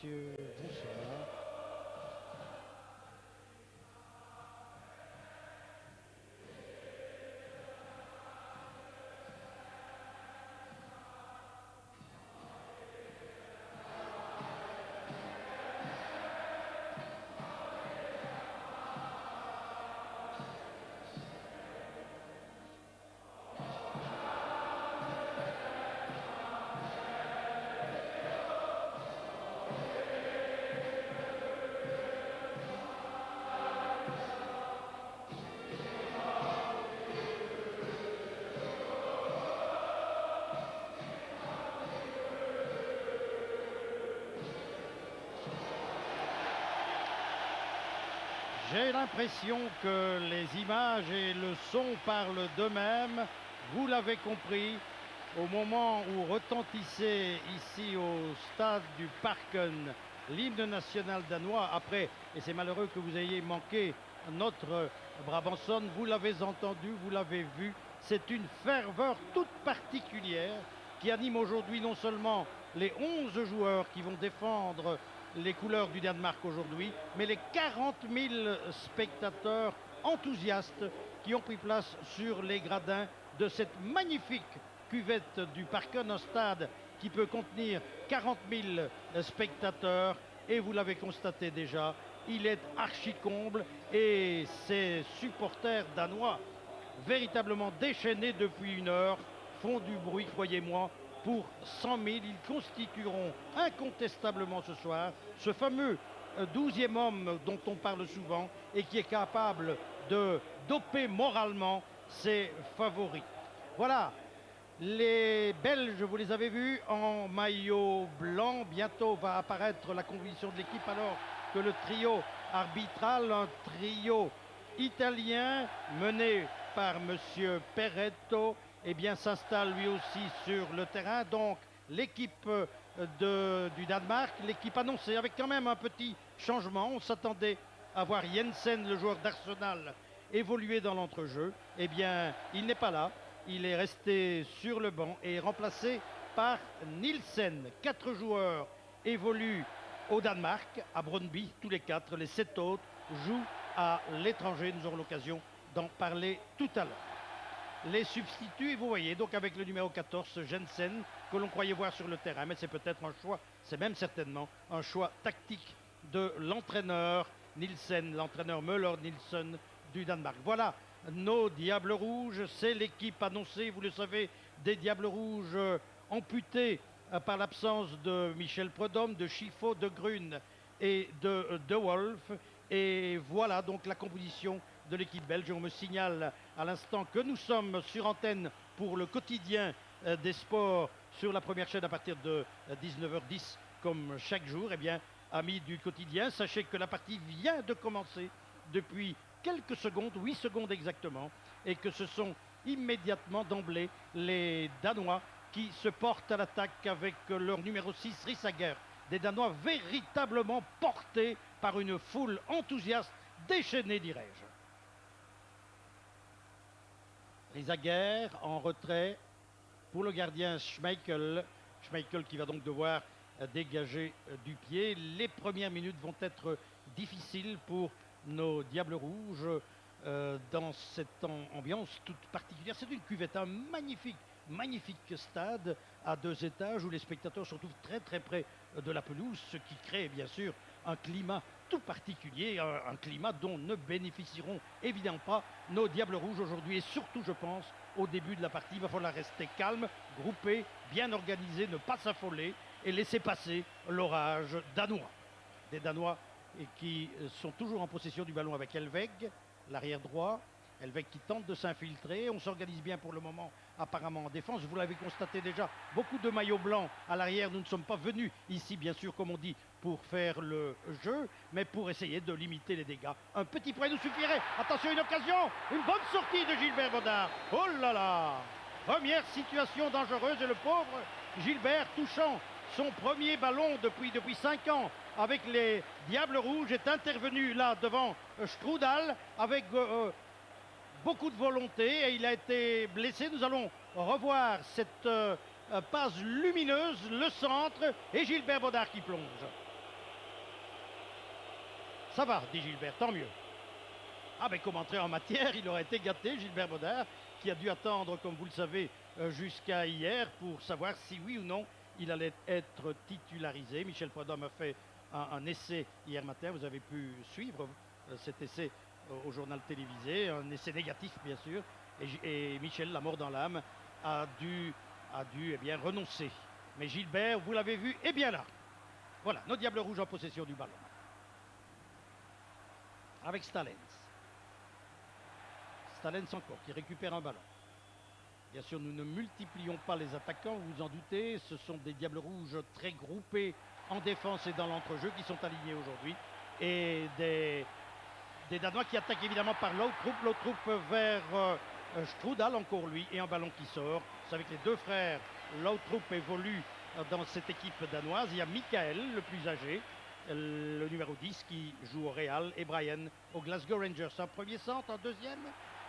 Bonsoir. J'ai l'impression que les images et le son parlent d'eux-mêmes. Vous l'avez compris, au moment où retentissait ici au stade du Parken l'hymne national danois, après, et c'est malheureux que vous ayez manqué notre Brabanson, vous l'avez entendu, vous l'avez vu, c'est une ferveur toute particulière qui anime aujourd'hui non seulement les 11 joueurs qui vont défendre les couleurs du Danemark aujourd'hui, mais les 40 000 spectateurs enthousiastes qui ont pris place sur les gradins de cette magnifique cuvette du Parken, un stade qui peut contenir 40 000 spectateurs. Et vous l'avez constaté déjà, il est archi comble et ces supporters danois, véritablement déchaînés depuis une heure, font du bruit, croyez-moi, pour 100 000. Ils constitueront incontestablement ce soir ce fameux 12e homme dont on parle souvent et qui est capable de doper moralement ses favoris. Voilà, les Belges, vous les avez vus en maillot blanc. Bientôt va apparaître la composition de l'équipe alors que le trio arbitral, un trio italien mené par Monsieur Perretto, eh bien, s'installe lui aussi sur le terrain. Donc, l'équipe du Danemark, l'équipe annoncée avec quand même un petit changement. On s'attendait à voir Jensen, le joueur d'Arsenal, évoluer dans l'entrejeu. Eh bien, il n'est pas là. Il est resté sur le banc et est remplacé par Nielsen. 4 joueurs évoluent au Danemark, à Brøndby, tous les 4. Les 7 autres jouent à l'étranger. Nous aurons l'occasion d'en parler tout à l'heure. Les substituts, et vous voyez, donc avec le numéro 14, Jensen, que l'on croyait voir sur le terrain, mais c'est peut-être un choix, c'est même certainement un choix tactique de l'entraîneur Nielsen, l'entraîneur Müller-Nielsen du Danemark. Voilà nos Diables Rouges, c'est l'équipe annoncée, vous le savez, des Diables Rouges amputés par l'absence de Michel Prudhomme, de Schifo, de Grune et de Wolf. Et voilà donc la composition de l'équipe belge. On me signale à l'instant que nous sommes sur antenne pour le quotidien des sports sur la première chaîne à partir de 19h10 comme chaque jour. Eh bien, amis du quotidien, sachez que la partie vient de commencer depuis quelques secondes, 8 secondes exactement, et que ce sont immédiatement d'emblée les Danois qui se portent à l'attaque avec leur numéro 6, Rissager. Des Danois véritablement portés par une foule enthousiaste, déchaînée, dirais-je. Rissager en retrait pour le gardien Schmeichel. Schmeichel qui va donc devoir dégager du pied. Les premières minutes vont être difficiles pour nos Diables Rouges dans cette ambiance toute particulière. C'est une cuvette, un magnifique stade à 2 étages où les spectateurs se retrouvent très près de la pelouse, ce qui crée bien sûr un climat tout particulier, un climat dont ne bénéficieront évidemment pas nos Diables Rouges aujourd'hui. Et surtout, je pense, au début de la partie, il va falloir rester calme, groupé, bien organisé, ne pas s'affoler et laisser passer l'orage danois. Des Danois qui sont toujours en possession du ballon avec Elveg, l'arrière droit. Elveg qui tente de s'infiltrer. On s'organise bien pour le moment, apparemment en défense. Vous l'avez constaté déjà, beaucoup de maillots blancs à l'arrière. Nous ne sommes pas venus ici, bien sûr, comme on dit, pour faire le jeu, mais pour essayer de limiter les dégâts. Un petit point nous suffirait. Attention, une occasion, une bonne sortie de Gilbert Baudard. Oh là là! Première situation dangereuse et le pauvre Gilbert touchant son premier ballon depuis 5 ans avec les Diables Rouges est intervenu là devant Strudal avec beaucoup de volonté et il a été blessé. Nous allons revoir cette passe lumineuse, le centre et Gilbert Baudard qui plonge. Ça va, dit Gilbert, tant mieux. Ah ben comme entrée en matière, il aurait été gâté, Gilbert Bodard, qui a dû attendre, comme vous le savez, jusqu'à hier pour savoir si oui ou non il allait être titularisé. Michel Prudhomme a fait un essai hier matin, vous avez pu suivre cet essai au journal télévisé, un essai négatif bien sûr, et Michel, la mort dans l'âme, a dû eh bien, renoncer. Mais Gilbert, vous l'avez vu, est bien là. Voilà, nos Diables Rouges en possession du ballon. Avec Stalens. Stalens encore, qui récupère un ballon. Bien sûr, nous ne multiplions pas les attaquants, vous vous en doutez. Ce sont des Diables Rouges très groupés en défense et dans l'entrejeu qui sont alignés aujourd'hui. Et des Danois qui attaquent évidemment par l'autre troupe vers Strudal, encore lui, et un ballon qui sort. Vous savez que les deux frères, l'autre troupe évolue dans cette équipe danoise. Il y a Michael, le plus âgé, le numéro 10, qui joue au Real, et Brian au Glasgow Rangers. Un premier centre, un deuxième,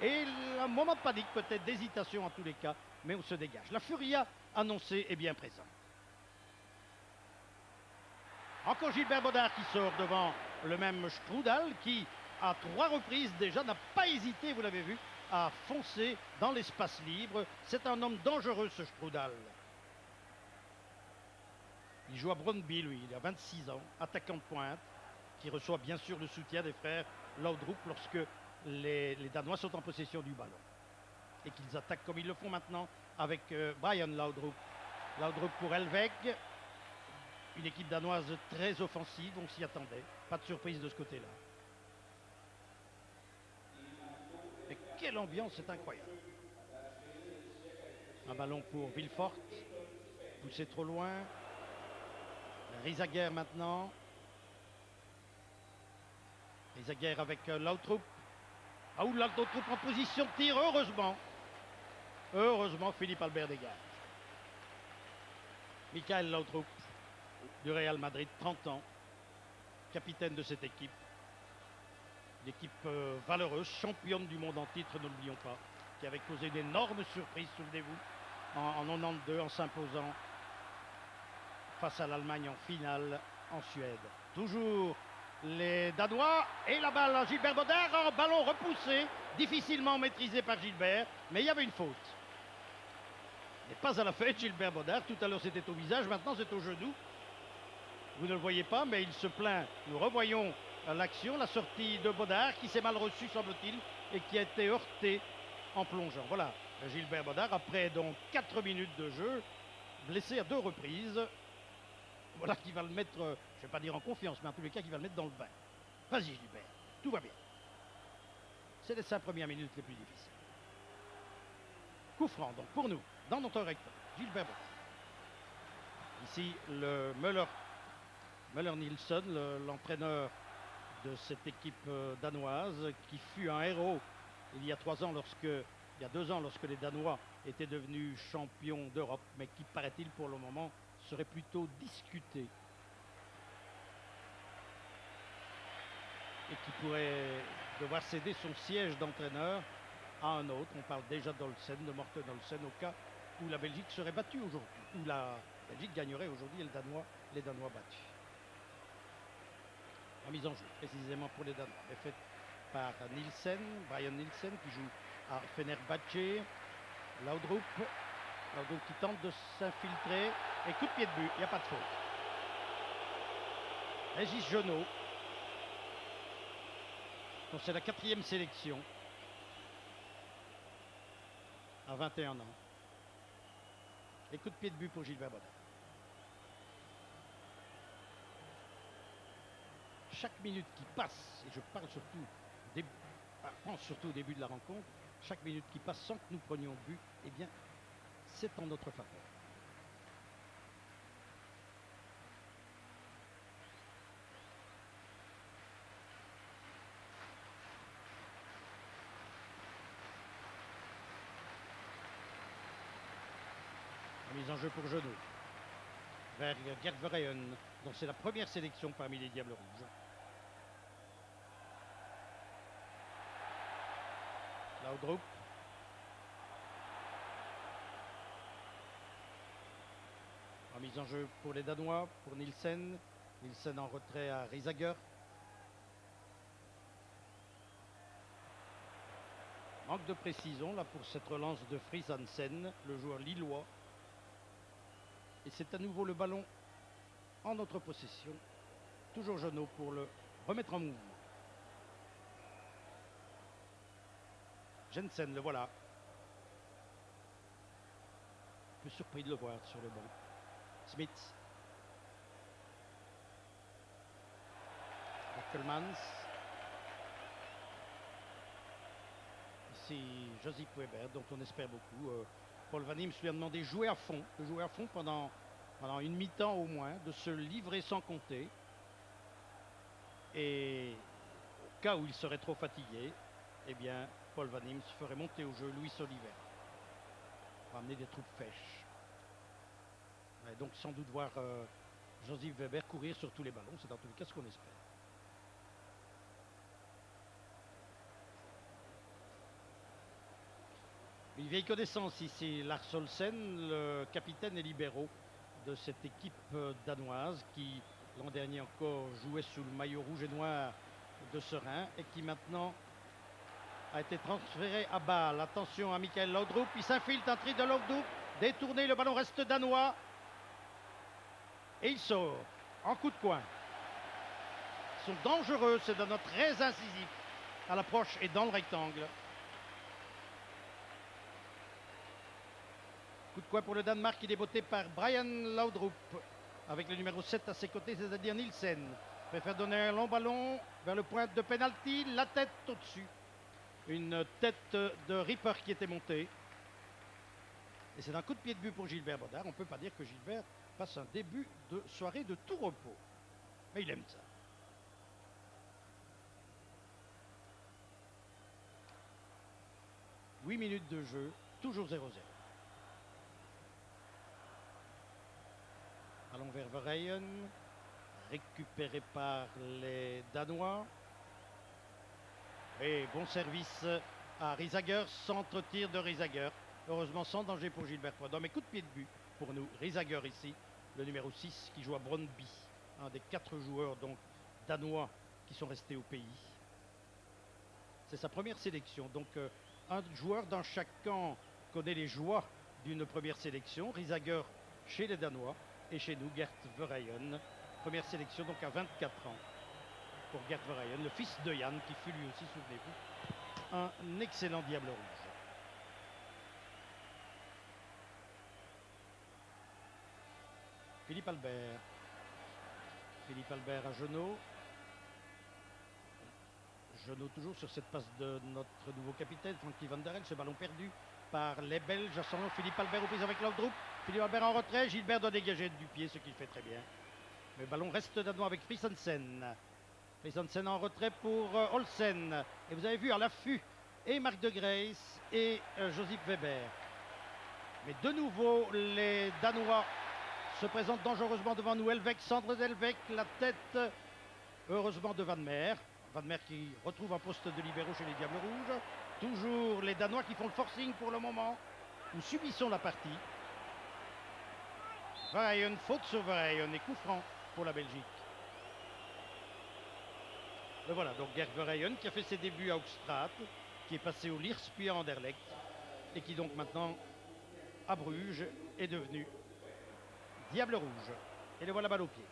et un moment de panique, peut-être d'hésitation en tous les cas, mais on se dégage. La furia annoncée est bien présente. Encore Gilbert Bodard qui sort devant le même Strudal, qui à 3 reprises déjà n'a pas hésité, vous l'avez vu, à foncer dans l'espace libre. C'est un homme dangereux, ce Strudal. Il joue à Brøndby, lui, il a 26 ans, attaquant de pointe, qui reçoit bien sûr le soutien des frères Laudrup lorsque les Danois sont en possession du ballon. Et qu'ils attaquent comme ils le font maintenant avec Brian Laudrup. Laudrup pour Elveg. Une équipe danoise très offensive, on s'y attendait. Pas de surprise de ce côté-là. Et quelle ambiance, c'est incroyable. Un ballon pour Villefort. Poussé trop loin. Risager maintenant. Risager avec Laudrup. Ah, ou Laudrup en position de tir, heureusement. Heureusement, Philippe Albert dégage. Michael Laudrup du Real Madrid, 30 ans, capitaine de cette équipe. Une équipe valeureuse, championne du monde en titre, ne l'oublions pas, qui avait causé une énorme surprise, souvenez-vous, en 92, en s'imposant face à l'Allemagne en finale en Suède. Toujours les Danois et la balle à Gilbert Bodard, un ballon repoussé, difficilement maîtrisé par Gilbert, mais il y avait une faute. Mais pas à la fête, Gilbert Bodard, tout à l'heure c'était au visage, maintenant c'est au genou. Vous ne le voyez pas, mais il se plaint. Nous revoyons l'action, la sortie de Bodard qui s'est mal reçue, semble-t-il, et qui a été heurté en plongeant. Voilà, Gilbert Bodard, après donc 4 minutes de jeu, blessé à 2 reprises. Voilà qui va le mettre, je ne vais pas dire en confiance, mais en tous les cas, qui va le mettre dans le bain. Vas-y, Gilbert, tout va bien. C'est les 5 premières minutes les plus difficiles. Coup franc, donc, pour nous, dans notre rectangle. Gilbert Bodard. Ici, le Möller Nielsen, l'entraîneur de cette équipe danoise, qui fut un héros il y a 2 ans, lorsque les Danois étaient devenus champions d'Europe, mais qui, paraît-il, pour le moment, serait plutôt discuté. Et qui pourrait devoir céder son siège d'entraîneur à un autre. On parle déjà d'Olsen, de Morten Olsen, au cas où la Belgique serait battue aujourd'hui, où la Belgique gagnerait aujourd'hui et les Danois battus. La mise en jeu, précisément pour les Danois, est faite par Nielsen, Brian Nielsen, qui joue à Fenerbahçe. Laudrup qui tente de s'infiltrer, et coup de pied de but, il n'y a pas de faute. Régis Genot, donc c'est la 4e sélection, à 21 ans. Et coup de pied de but pour Gilbert Bodard. Chaque minute qui passe, et je pense surtout au début de la rencontre, chaque minute qui passe sans que nous prenions but, eh bien, c'est en notre faveur. La mise en jeu pour Genot. Vers Gert Verheyen, dont c'est la première sélection parmi les Diables Rouges. Laudrup. En mise en jeu pour les Danois, pour Nielsen. Nielsen en retrait à Risager. Manque de précision là pour cette relance de Fries Hansen, le joueur lillois. Et c'est à nouveau le ballon en notre possession. Toujours Jeannot pour le remettre en mouvement. Jensen, le voilà. Un peu surpris de le voir sur le banc. Smith. Kölmans. Ici Josip Weber, dont on espère beaucoup. Paul Van Imst lui a demandé de jouer à fond pendant une mi-temps au moins, de se livrer sans compter. Et au cas où il serait trop fatigué, eh bien, Paul Van Imst ferait monter au jeu Luis Oliver pour amener des troupes fraîches. Et donc sans doute voir Josip Weber courir sur tous les ballons, c'est en tout cas ce qu'on espère. Une vieille connaissance ici, Lars Olsen, le capitaine et libéraux de cette équipe danoise qui l'an dernier encore jouait sous le maillot rouge et noir de Serein et qui maintenant a été transféré à Bâle. Attention à Michael Laudrup, il s'infiltre, un tri de Laudrup, détourné, le ballon reste danois et il sort en coup de coin. Ils sont dangereux, c'est d'un autre très incisif à l'approche et dans le rectangle. Coup de coin pour le Danemark, il est botté par Brian Laudrup avec le numéro 7 à ses côtés, c'est-à-dire Nielsen. Préfère donner un long ballon vers le point de pénalty, la tête au-dessus. Une tête de Ripper qui était montée. Et c'est un coup de pied de but pour Gilbert Bodard. On ne peut pas dire que Gilbert passe un début de soirée de tout repos. Mais il aime ça. « 8 minutes de jeu, toujours 0-0. Allons vers Verheyen, récupéré par les Danois. Et bon service à Riesager, centre-tir de Riesager. Heureusement sans danger pour Gilbert Prudhomme. Mais coup de pied de but pour nous. Riesager ici, le numéro 6 qui joue à Brøndby. Un des 4 joueurs donc danois qui sont restés au pays. C'est sa première sélection. Donc un joueur dans chaque camp connaît les joies d'une première sélection. Riesager chez les Danois. Et chez nous, Gert Verheyen, première sélection donc à 24 ans pour Gert Verheyen, le fils de Yann qui fut lui aussi, souvenez-vous, un excellent Diable Rouge. Philippe Albert. Philippe Albert à Jeannot. Jeannot toujours sur cette passe de notre nouveau capitaine, Frankie Van Der Elst, ce ballon perdu par les Belges. À son nom, Philippe Albert aux prises avec Laudrup. Philippe Albert en retrait, Gilbert doit dégager du pied, ce qu'il fait très bien. Le ballon reste danois avec Fries Hansen. Fries Hansen en retrait pour Olsen. Et vous avez vu à l'affût et Marc de Grace et Josip Weber. Mais de nouveau, les Danois se présentent dangereusement devant nous. Elvek, centre d'Elvek, la tête heureusement de Van Meer. Van Meer qui retrouve un poste de libéraux chez les Diables Rouges. Toujours les Danois qui font le forcing pour le moment. Nous subissons la partie. Verheyen, faute sur Verheyen et coup franc pour la Belgique. Le voilà donc Gert Verheyen qui a fait ses débuts à Hoogstraat, qui est passé au Liers puis à Anderlecht et qui donc maintenant à Bruges est devenu Diable Rouge. Et le voilà balle au pied.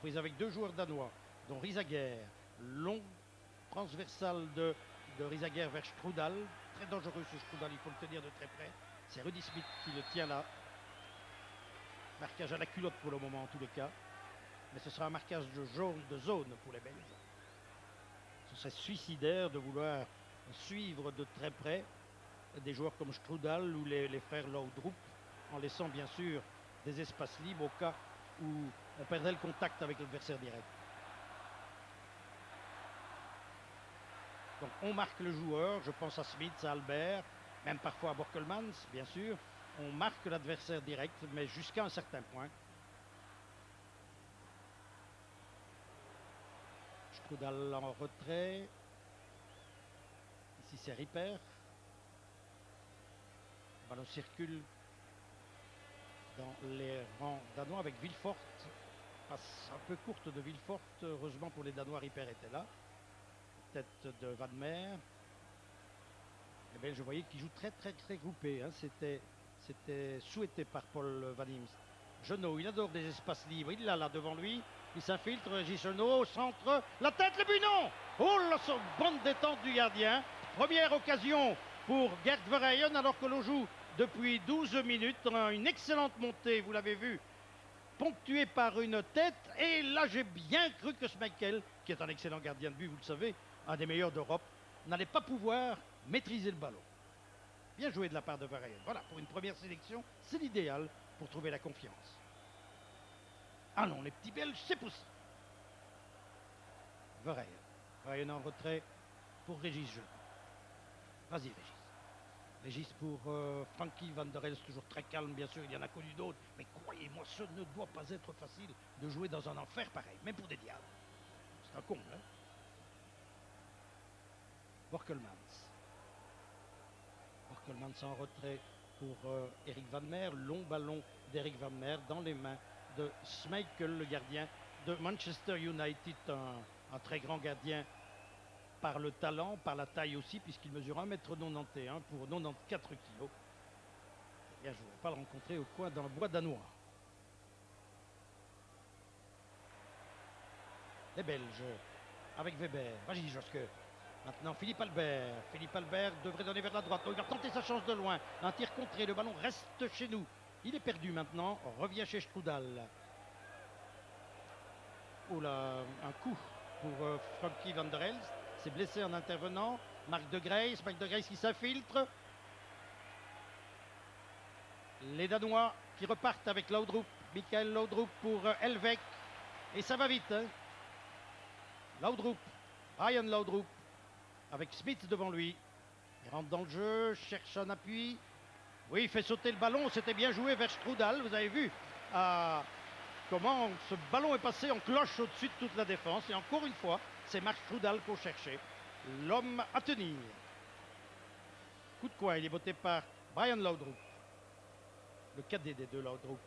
Prise avec 2 joueurs danois dont Riesager, long transversal de Riesager vers Strudal. Très dangereux ce Strudal, il faut le tenir de très près. C'est Rudy Smith qui le tient là. Marquage à la culotte pour le moment en tous les cas. Mais ce sera un marquage de zone pour les Belges. Ce serait suicidaire de vouloir suivre de très près des joueurs comme Strudal ou les frères Laudrup, en laissant bien sûr des espaces libres au cas où on perdrait le contact avec l'adversaire direct. Donc on marque le joueur, je pense à Smith, à Albert, même parfois à Borkelmans, bien sûr. On marque l'adversaire direct, mais jusqu'à un certain point. Strudal en retrait. Ici c'est Ripper. Le ballon circule dans les rangs danois avec Villefort. Passe un peu courte de Villefort. Heureusement pour les Danois, Ripper était là. Tête de Van Meer. Les Belges, je voyais qu'ils jouent très groupés. Hein. C'était souhaité par Paul Van Imst. Genot, il adore des espaces libres. Il l'a là devant lui. Il s'infiltre. Régis Genot au centre. La tête, le but, non. Oh là, son bonne détente du gardien. Première occasion pour Gert Verheyen alors que l'on joue depuis 12 minutes. Une excellente montée, vous l'avez vu, ponctuée par une tête. Et là, j'ai bien cru que Schmeichel, qui est un excellent gardien de but, vous le savez, un des meilleurs d'Europe, n'allait pas pouvoir maîtriser le ballon. Bien joué de la part de Verheyen. Voilà, pour une première sélection, c'est l'idéal pour trouver la confiance. Ah non, les petits Belges, c'est possible. Verheyen. Verheyen en retrait pour Régis Genot. Vas-y, Régis. Régis pour Frankie Van der Elst, toujours très calme, bien sûr, il y en a connu d'autres. Mais croyez-moi, ce ne doit pas être facile de jouer dans un enfer pareil, même pour des diables. C'est un comble, hein. Borkelmans. Borkelmans en retrait pour Eric Van Meer. Long ballon d'Eric Van Meer dans les mains de Schmeichel, le gardien de Manchester United, un très grand gardien par le talent, par la taille aussi, puisqu'il mesure 1,91 m pour 94 kg. Bien, je ne vais pas le rencontrer au coin dans le bois danois. Les Belges avec Weber. Vas-y, Joske. Maintenant, Philippe Albert. Philippe Albert devrait donner vers la droite. Il va tenter sa chance de loin. Un tir contré. Le ballon reste chez nous. Il est perdu maintenant. On revient chez Strudal. Oh là, un coup pour Frankie Van der Elst. C'est blessé en intervenant. Marc de Grace. Marc de Grace qui s'infiltre. Les Danois qui repartent avec Laudrup. Michael Laudrup pour Elvek. Et ça va vite. Hein. Laudrup. Brian Laudrup. Avec Smith devant lui. Il rentre dans le jeu, cherche un appui. Oui, il fait sauter le ballon. C'était bien joué vers Strudal. Vous avez vu comment ce ballon est passé en cloche au-dessus de toute la défense. Et encore une fois, c'est Marc Strudal qu'on cherchait. L'homme à tenir. Coup de coin, il est botté par Brian Laudrup. Le cadet des deux Laudrup.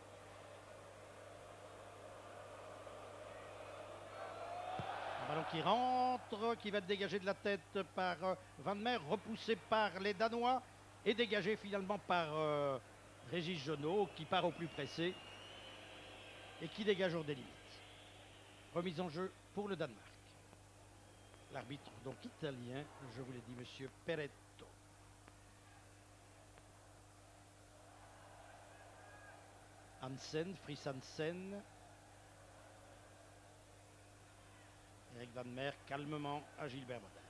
Un ballon qui rentre, qui va être dégagé de la tête par Van Meer, repoussé par les Danois et dégagé finalement par Régis Genot qui part au plus pressé et qui dégage hors des limites. Remise en jeu pour le Danemark. L'arbitre donc italien, je vous l'ai dit, monsieur Peretto. Hansen, Fries Hansen. Eric Van Meer calmement à Gilbert Bodin.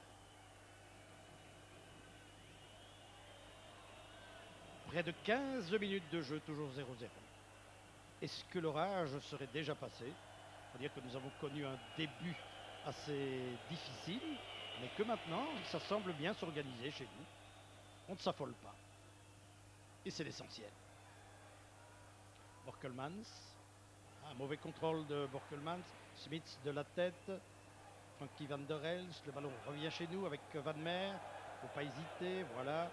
Près de 15 minutes de jeu, toujours 0-0. Est-ce que l'orage serait déjà passé? Il faut dire que nous avons connu un début assez difficile, mais que maintenant, ça semble bien s'organiser chez nous. On ne s'affole pas. Et c'est l'essentiel. Borkelmans. Un mauvais contrôle de Borkelmans. Smith de la tête. Frankie Van der Elst, le ballon revient chez nous avec Van Meer. Il ne faut pas hésiter, voilà.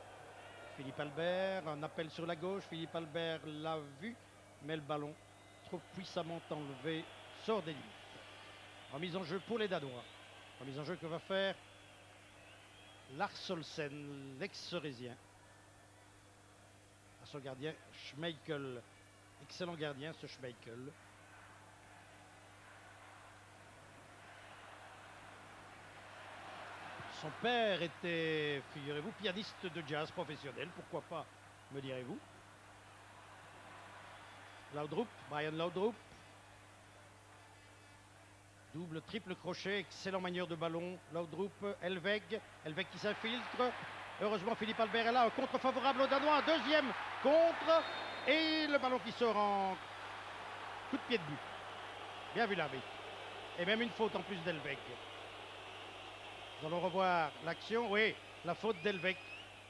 Philippe Albert, un appel sur la gauche. Philippe Albert l'a vu, mais le ballon, trop puissamment enlevé, sort des limites. Remise en jeu pour les Danois. Remise en jeu que va faire Lars Olsen, l'ex-Sorésien. À son gardien, Schmeichel. Excellent gardien, ce Schmeichel. Son père était, figurez-vous, pianiste de jazz professionnel. Pourquoi pas, me direz-vous. Laudrup, Brian Laudrup. Double, triple crochet, excellent manière de ballon. Laudrup, Elveg. Elveg qui s'infiltre. Heureusement, Philippe Albert est là. Un contre favorable aux Danois. Un deuxième contre. Et le ballon qui sort en coup de pied de but. Bien vu l'arbitre. Et même une faute en plus d'Elveg. Nous allons revoir l'action. Oui, la faute d'Elvek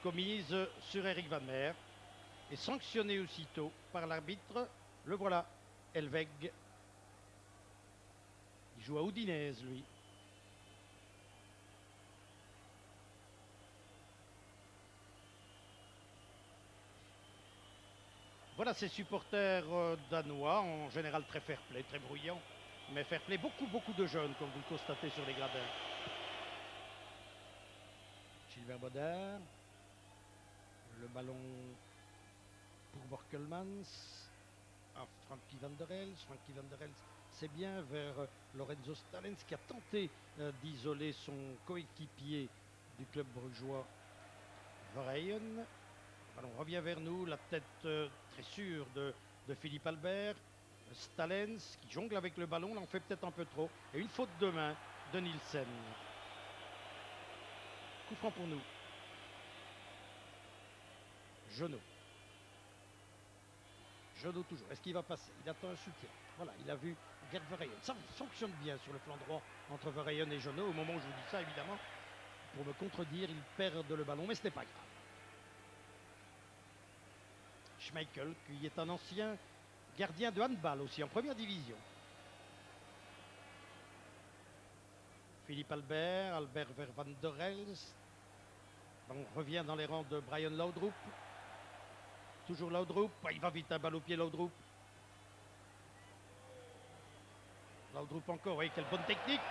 commise sur Eric Van Meer est sanctionnée aussitôt par l'arbitre. Le voilà, Elveg. Il joue à Udinese, lui. Voilà ces supporters danois, en général très fair-play, très bruyants, mais fair-play, beaucoup de jeunes, comme vous le constatez sur les gradins. Gilbert Bodin. Le ballon pour Borkelmans. Ah, Frankie van der Elst. Frankie van der Elst, c'est bien vers Lorenzo Stalens qui a tenté d'isoler son coéquipier du club brugeois, Verheyen. Le ballon revient vers nous, la tête très sûre de Philippe Albert. Stalens qui jongle avec le ballon, là on fait peut-être un peu trop. Et une faute de main de Nielsen. Coup franc pour nous. Jeannot. Jeannot toujours. Est-ce qu'il va passer? Il attend un soutien. Voilà, il a vu Gerd Verheyen. Ça fonctionne bien sur le flanc droit entre Verheyen et Jeannot. Au moment où je vous dis ça, évidemment, pour me contredire, ils perdent le ballon, mais ce n'est pas grave. Schmeichel, qui est un ancien gardien de handball aussi, en première division. Philippe Albert, Albert vers Van der Elst. On revient dans les rangs de Brian Laudrup. Toujours Laudrup. Il va vite, un balle au pied, Laudrup. Laudrup encore, oui, quelle bonne technique.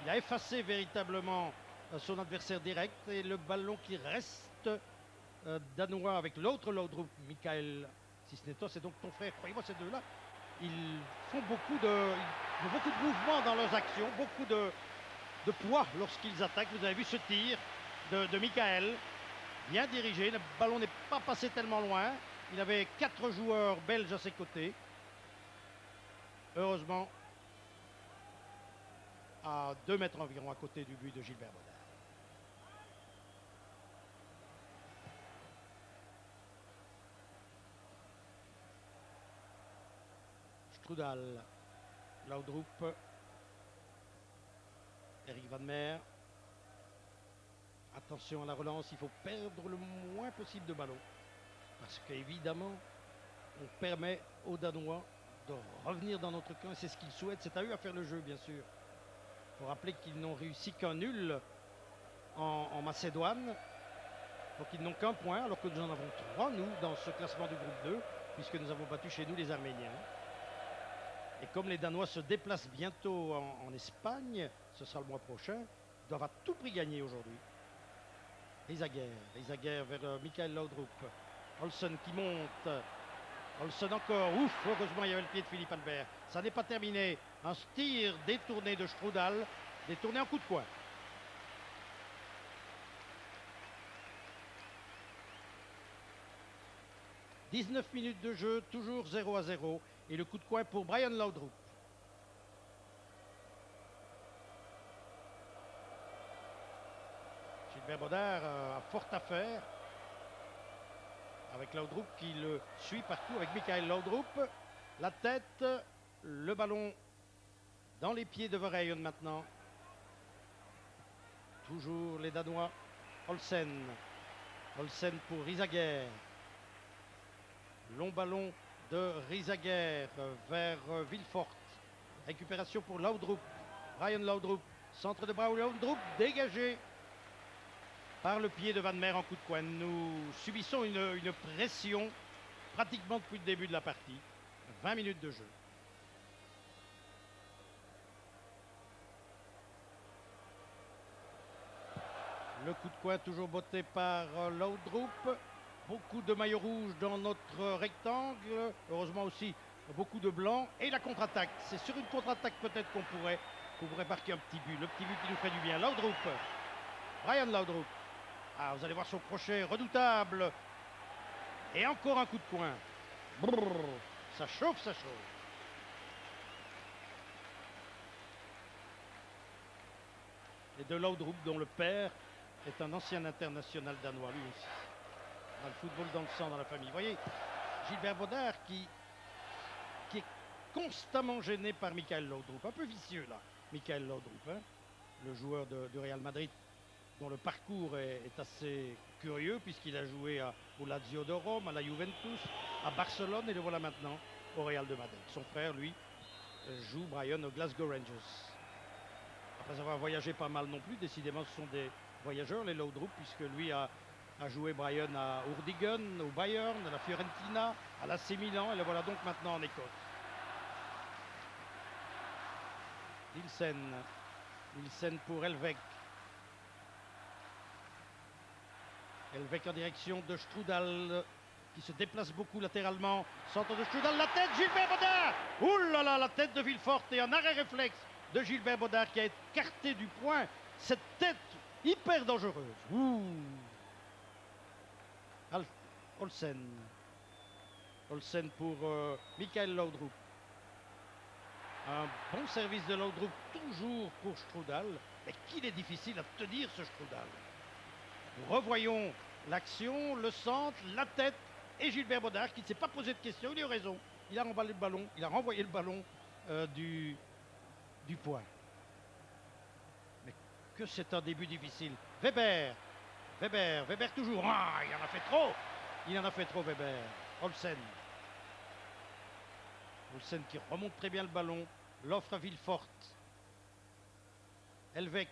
Il a effacé véritablement son adversaire direct. Et le ballon qui reste danois avec l'autre Laudrup, Michael Cisneros, c'est donc ton frère. Croyez-moi, ces deux-là, ils font beaucoup de mouvements dans leurs actions, beaucoup de poids lorsqu'ils attaquent. Vous avez vu ce tir de Michael, bien dirigé. Le ballon n'est pas passé tellement loin. Il avait 4 joueurs belges à ses côtés. Heureusement, à 2 mètres environ à côté du but de Gilbert Bodin. Strudal, Laudrup, Eric Van Meer. Attention à la relance, il faut perdre le moins possible de ballons. Parce qu'évidemment, on permet aux Danois de revenir dans notre camp. C'est ce qu'ils souhaitent. C'est à eux à faire le jeu, bien sûr. Il faut rappeler qu'ils n'ont réussi qu'un nul en Macédoine. Donc ils n'ont qu'un point, alors que nous en avons 3, nous, dans ce classement du groupe 2, puisque nous avons battu chez nous les Arméniens. Et comme les Danois se déplacent bientôt en Espagne, ce sera le mois prochain, ils doivent à tout prix gagner aujourd'hui. Risager vers Michael Laudrup. Olsen qui monte. Olsen encore. Ouf, heureusement il y avait le pied de Philippe Albert. Ça n'est pas terminé. Un tir détourné de Strudal, détourné en coup de coin. « 19 minutes de jeu, toujours 0-0. Et le coup de coin pour Brian Laudrup. Gilbert Bodin a fort à faire avec Laudrup qui le suit partout avec Michael Laudrup. La tête, le ballon dans les pieds de Verheyen maintenant. Toujours les Danois. Olsen. Olsen pour Risager. Long ballon de Risager vers Villefort. Récupération pour Laudrup. Brian Laudrup. Centre de Brian Laudrup dégagé par le pied de Van Meer en coup de coin. Nous subissons une pression pratiquement depuis le début de la partie. 20 minutes de jeu. Le coup de coin toujours botté par Laudrup. Beaucoup de maillots rouges dans notre rectangle. Heureusement aussi beaucoup de blancs. Et la contre-attaque. C'est sur une contre-attaque peut-être qu'on pourrait marquer un petit but. Le petit but qui nous ferait du bien. Laudrup. Brian Laudrup. Ah, vous allez voir son crochet redoutable. Et encore un coup de coin. Brrr, ça chauffe, ça chauffe. Et de Laudrup, dont le père est un ancien international danois, lui aussi. Dans le football dans le sang, dans la famille. Vous voyez, Gilbert Bodin qui est constamment gêné par Michael Laudrup. Un peu vicieux, là, Michael Laudrup. Hein, le joueur du Real Madrid, dont le parcours est assez curieux, puisqu'il a joué au Lazio de Rome, à la Juventus, à Barcelone, et le voilà maintenant au Real de Madrid. Son frère, lui, joue Brian au Glasgow Rangers. Après avoir voyagé pas mal non plus, décidément ce sont des voyageurs, les Laudrup, puisque lui a joué Brian à Urdigen, au Bayern, à la Fiorentina, à l'AC Milan, et le voilà donc maintenant en Écosse. Nielsen pour Elvek. Elvek en direction de Strudal qui se déplace beaucoup latéralement. Centre de Strudal, la tête, Gilbert Baudard. Ouh là là, la tête de Villefort et un arrêt réflexe de Gilbert Baudard qui a écarté du point cette tête hyper dangereuse. Ouh. Olsen. Olsen pour Michael Laudrup. Un bon service de Laudrup, toujours pour Strudal. Mais qu'il est difficile à tenir ce Strudal. Nous revoyons l'action, le centre, la tête et Gilbert Baudard qui ne s'est pas posé de questions. Il a eu raison. Il a remballé le ballon, il a renvoyé le ballon du point. Mais que c'est un début difficile. Weber toujours. Ah, il en a fait trop. Il en a fait trop, Weber. Olsen qui remonte très bien le ballon. L'offre à Villefort. Elvek.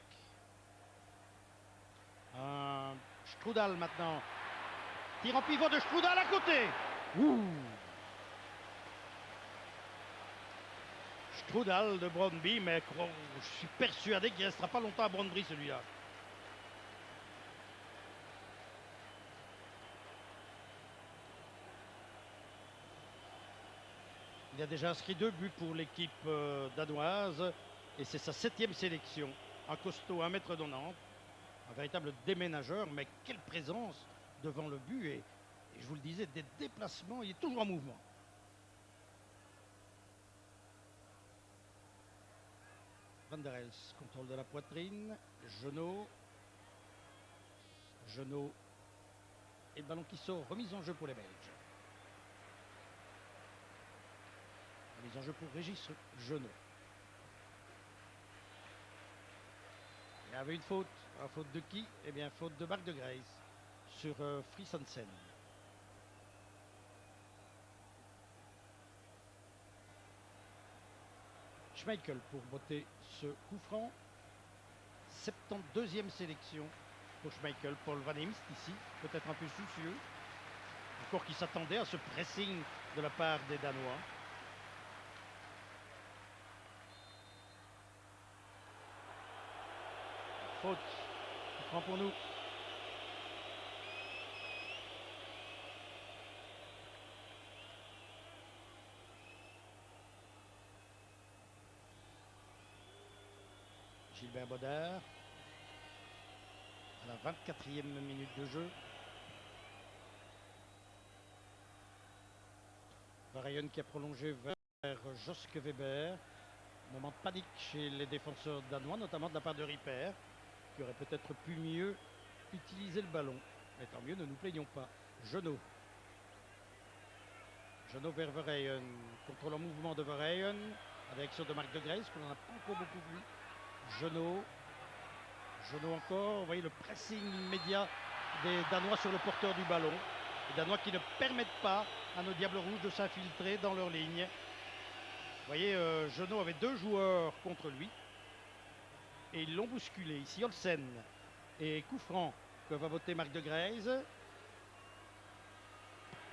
Strudal maintenant. Tir en pivot de Strudal à côté. Ouh. Strudal de Brøndby, mais je suis persuadé qu'il ne restera pas longtemps à Brøndby celui-là. Il a déjà inscrit 2 buts pour l'équipe danoise et c'est sa 7e sélection. Un costaud, 1m90, un véritable déménageur, mais quelle présence devant le but et je vous le disais, des déplacements, il est toujours en mouvement. Van der Els, contrôle de la poitrine, Jeannot et le ballon qui sort, remise en jeu pour les Belges. Remise en jeu pour Régis Jeannot. Il y avait une faute. La faute de qui? Eh bien, faute de Marc de Grace sur Fris Hansen. Schmeichel pour botter ce coup franc. 72e sélection pour Schmeichel. Paul Van Imst ici, peut-être un peu soucieux. Encore qui s'attendait à ce pressing de la part des Danois. Faute. Prend pour nous. Gilbert Baudard à la 24e minute de jeu. Varian qui a prolongé vers Joske Weber. Moment de panique chez les défenseurs danois, notamment de la part de Ripper, qui aurait peut-être pu mieux utiliser le ballon. Mais tant mieux, ne nous plaignons pas. Jeannot vers Verheyen. Contrôle en mouvement de Verheyen. Avec sur de Marc de Grace, qu'on n'en a pas encore beaucoup vu. Jeannot encore. Vous voyez le pressing immédiat des Danois sur le porteur du ballon. Les Danois qui ne permettent pas à nos Diables Rouges de s'infiltrer dans leur ligne. Vous voyez, Jeannot avait 2 joueurs contre lui. Et ils l'ont bousculé. Ici, Olsen et coup franc que va voter Marc de Grace.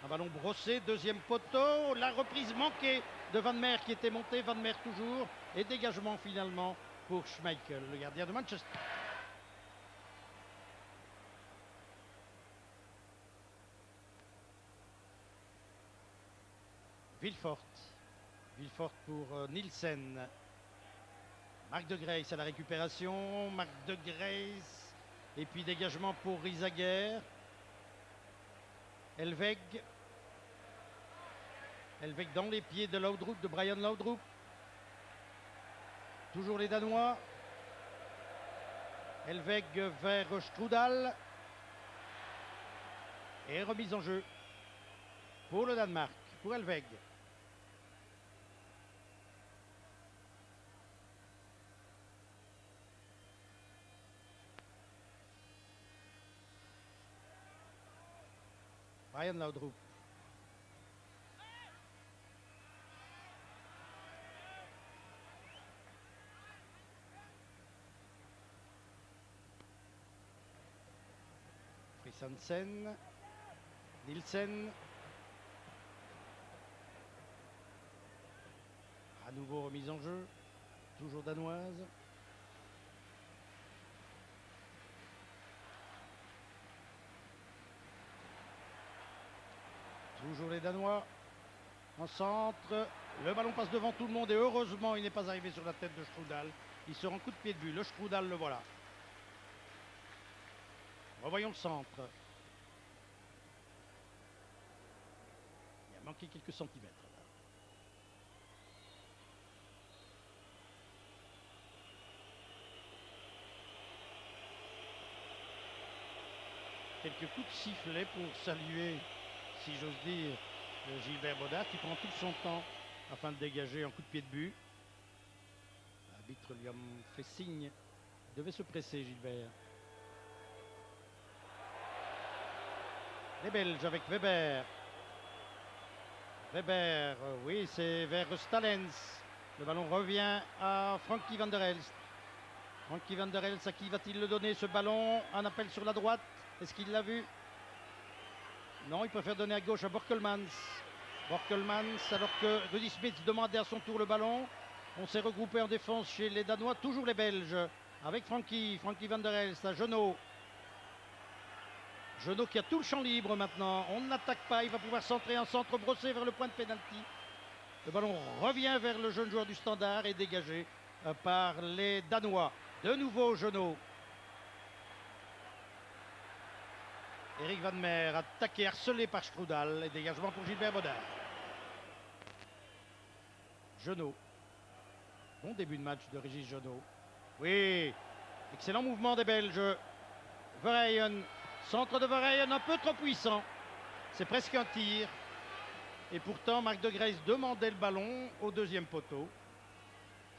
Un ballon brossé, 2e poteau. La reprise manquée de Van Meer qui était monté. Van Meer toujours. Et dégagement finalement pour Schmeichel, le gardien de Manchester. Villefort pour Nielsen. Marc de Grace à la récupération. Marc de Grace. Et puis dégagement pour Risager. Elveg dans les pieds de Laudrup, de Brian Laudrup. Toujours les Danois. Elveg vers Strudal. Et remise en jeu pour le Danemark, pour Elveg. Brian Laudrup. Fris Hansen. Nielsen. À nouveau remise en jeu. Toujours danoise. les Danois. En centre, le ballon passe devant tout le monde et heureusement il n'est pas arrivé sur la tête de Strudal. Il se rend coup de pied de vue, le Strudal le voilà. Revoyons le centre. Il a manqué quelques centimètres. Quelques coups de sifflet pour saluer, si j'ose dire, Gilbert Baudard qui prend tout son temps afin de dégager un coup de pied de but. L'arbitre lui a fait signe. Il devait se presser, Gilbert. Les Belges avec Weber. Weber, oui, c'est vers Stalens. Le ballon revient à Frankie van der Elst. Frankie van der Elst, à qui va-t-il le donner ce ballon? Un appel sur la droite. Est-ce qu'il l'a vu? Non, il préfère donner à gauche à Borkelmans. Borkelmans, alors que Rudy Smith demandait à son tour le ballon. On s'est regroupé en défense chez les Danois, toujours les Belges. Avec Frankie van der Elst, à Jeannot. Jeannot qui a tout le champ libre maintenant. On ne l'attaque pas, il va pouvoir centrer un centre brossé vers le point de pénalty. Le ballon revient vers le jeune joueur du Standard et dégagé par les Danois. De nouveau Jeannot. Eric Van Meer attaqué, harcelé par Strudal et dégagement pour Gilbert Baudard. Jeannot. Bon début de match de Régis Jeannot. Oui, excellent mouvement des Belges. Verheyen, centre de Verheyen un peu trop puissant. C'est presque un tir. Et pourtant, Marc de Grace demandait le ballon au deuxième poteau.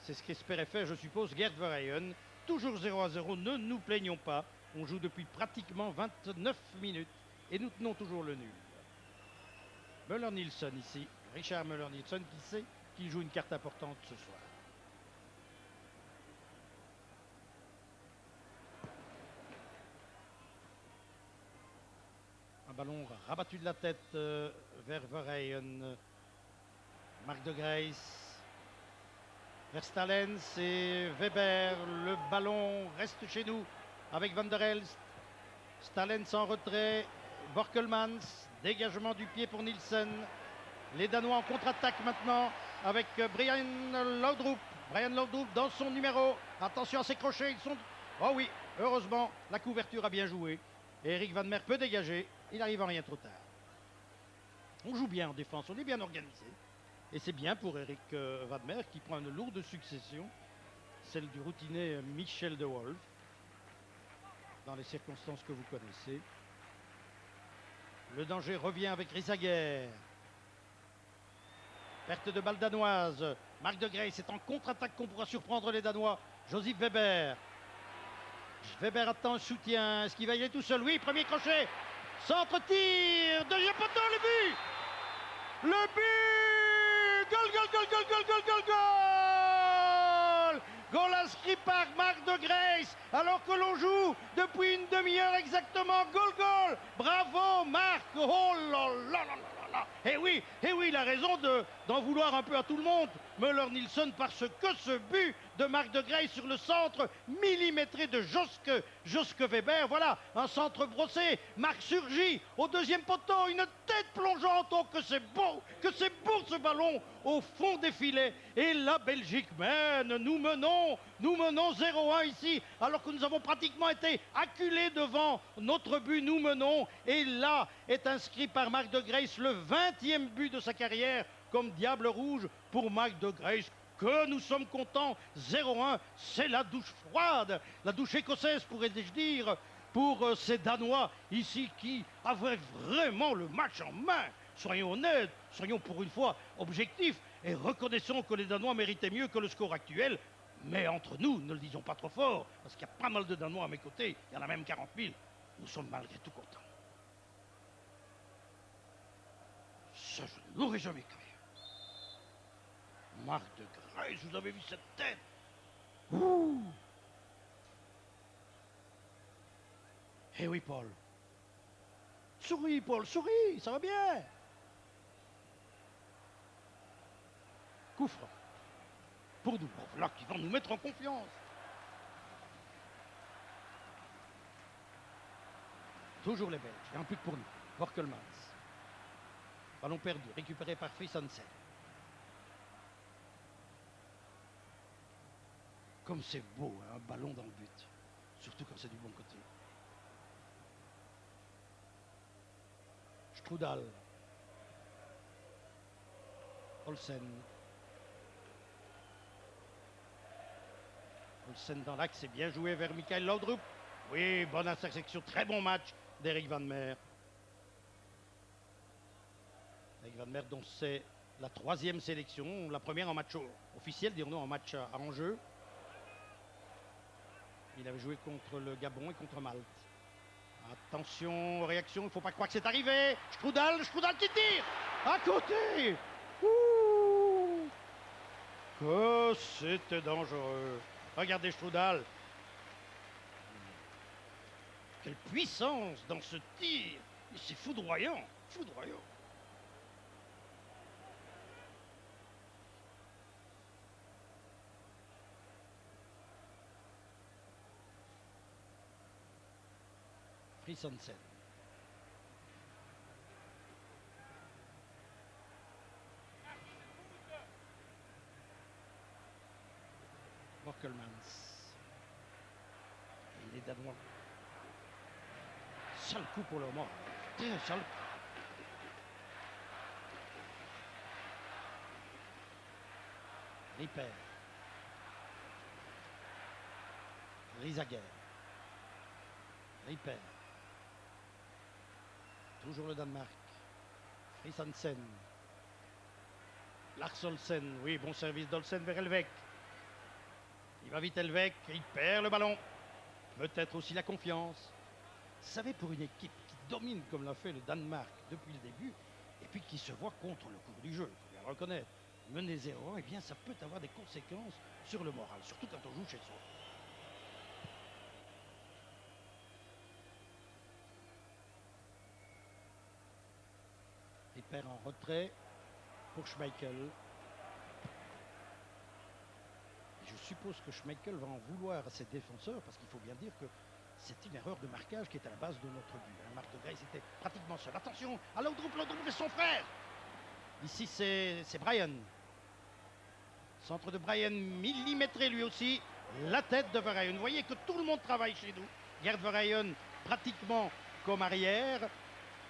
C'est ce qu'espérait faire, je suppose, Gerd Verheyen. Toujours 0-0, ne nous plaignons pas. On joue depuis pratiquement 29 minutes et nous tenons toujours le nul. Müller-Nielsen ici, Richard Müller-Nielsen qui sait qu'il joue une carte importante ce soir. Un ballon rabattu de la tête vers Verheyen. Marc de Grace. Vers Stalens et Weber. Le ballon reste chez nous avec Van der Elst. Stalens en retrait. Borkelmans. Dégagement du pied pour Nielsen. Les Danois en contre-attaque maintenant avec Brian Laudrup. Brian Laudrup dans son numéro. Attention à ses crochets. Ils sont... Oh oui, heureusement, la couverture a bien joué. Et Eric Van Meer peut dégager. Il arrive en rien trop tard. On joue bien en défense, on est bien organisé. Et c'est bien pour Eric Van Meer qui prend une lourde succession. Celle du routinier Michel de Wolf. Dans les circonstances que vous connaissez. Le danger revient avec Risaguer. Perte de balle danoise. Marc de Grace est en contre-attaque qu'on pourra surprendre les Danois. Joseph Weber. Weber attend un soutien. Est-ce qu'il va y aller tout seul? Oui, premier crochet. Centre-tir. Deuxième poteau, le but. Le but. Goal, goal, goal, goal, goal, goal, goal, goal. Goal inscrit par Marc de Grace. Alors que l'on joue depuis une demi-heure exactement. Goal, goal. Bravo, Marc. Oh là là là là. Et oui, il a raison d'en vouloir un peu à tout le monde, Müller-Nielsen, parce que ce but de Marc de Grace sur le centre millimétré de Joske Weber, voilà, un centre brossé, Marc surgit au deuxième poteau, une tête plongeante, oh que c'est beau ce ballon au fond des filets, et la Belgique mène, nous menons 0-1 ici, alors que nous avons pratiquement été acculés devant notre but, nous menons, et là est inscrit par Marc de Grace le 20e but de sa carrière comme Diable Rouge pour Marc de Grace. Que nous sommes contents, 0-1, c'est la douche froide, la douche écossaise pourrais-je dire, pour ces Danois ici qui avaient vraiment le match en main. Soyons honnêtes, soyons pour une fois objectifs et reconnaissons que les Danois méritaient mieux que le score actuel. Mais entre nous, ne le disons pas trop fort, parce qu'il y a pas mal de Danois à mes côtés, il y en a même 40 000, nous sommes malgré tout contents. Ça, je ne l'aurais jamais cru. Marc de Grace, vous avez vu cette tête? Ouh! Eh oui, Paul. Souris, Paul, souris, ça va bien. Coup franc. Pour nous, voilà, qui vont nous mettre en confiance. Toujours les Belges, et un but pour nous. Borkelmans. Ballon perdu, récupéré par Frisansen. Comme c'est beau, hein, un ballon dans le but. Surtout quand c'est du bon côté. Strudal. Olsen. Olsen dans l'axe, c'est bien joué vers Michael Laudrup. Oui, bonne intersection, très bon match d'Eric Van Meer. Eric Van Meer dont c'est la 3e sélection, la première en match officiel, dirons-nous en match à enjeu. Il avait joué contre le Gabon et contre Malte. Attention aux réactions, il ne faut pas croire que c'est arrivé. Strudal qui tire à côté. Ouh, que c'était dangereux. Regardez Strudal. Quelle puissance dans ce tir. C'est foudroyant, foudroyant. Frisansen. Borkelmans. Et les Danois. Sale coup pour le moment. Sale. Ripper. Risager. Ripper. Toujours le Danemark. Frisansen. Lars Olsen. Oui, bon service d'Olsen vers Elvek. Il va vite Elvek. Il perd le ballon. Peut-être aussi la confiance. Vous savez, pour une équipe qui domine comme l'a fait le Danemark depuis le début, et puis qui se voit contre le cours du jeu, il faut bien le reconnaître, mener 0-1, eh bien ça peut avoir des conséquences sur le moral, surtout quand on joue chez soi. Il perd en retrait pour Schmeichel. Et je suppose que Schmeichel va en vouloir à ses défenseurs, parce qu'il faut bien dire que c'est une erreur de marquage qui est à la base de notre but. Marc de Grace était pratiquement seul. Attention à Laudrup et son frère. Ici, c'est Brian. Centre de Brian, millimétré lui aussi. La tête de Verheyen. Vous voyez que tout le monde travaille chez nous. Gerd Verheyen, pratiquement comme arrière.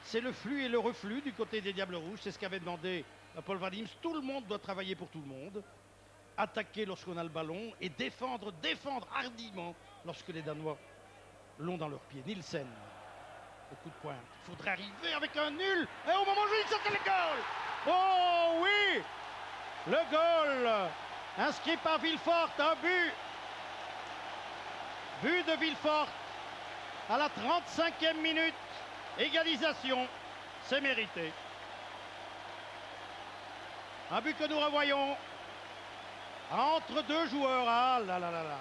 C'est le flux et le reflux du côté des Diables Rouges. C'est ce qu'avait demandé Paul Wadims. Tout le monde doit travailler pour tout le monde. Attaquer lorsqu'on a le ballon et défendre hardiment lorsque les Danois l'ont dans leurs pieds. Nielsen, au coup de pointe. Il faudrait arriver avec un nul. Et au moment où il sortait le goal. Oh oui, le goal inscrit par Villefort. Un but. But de Villefort à la 35e minute. Égalisation. C'est mérité. Un but que nous revoyons entre deux joueurs. Ah là là là là.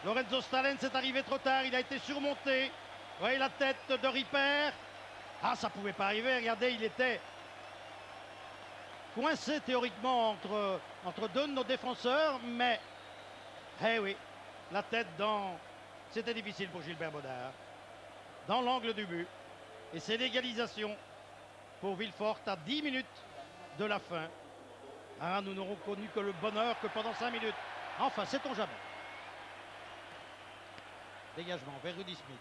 Lorenzo Stalens est arrivé trop tard, il a été surmonté. Vous voyez la tête de Ripper. Ah, ça ne pouvait pas arriver, regardez, il était coincé théoriquement entre deux de nos défenseurs, mais, eh oui, la tête dans... C'était difficile pour Gilbert Baudard. Dans l'angle du but. Et c'est l'égalisation pour Villefort à 10 minutes de la fin. Ah, nous n'aurons connu que le bonheur que pendant 5 minutes. Enfin, sait-on jamais. Dégagement vers Rudy Smith.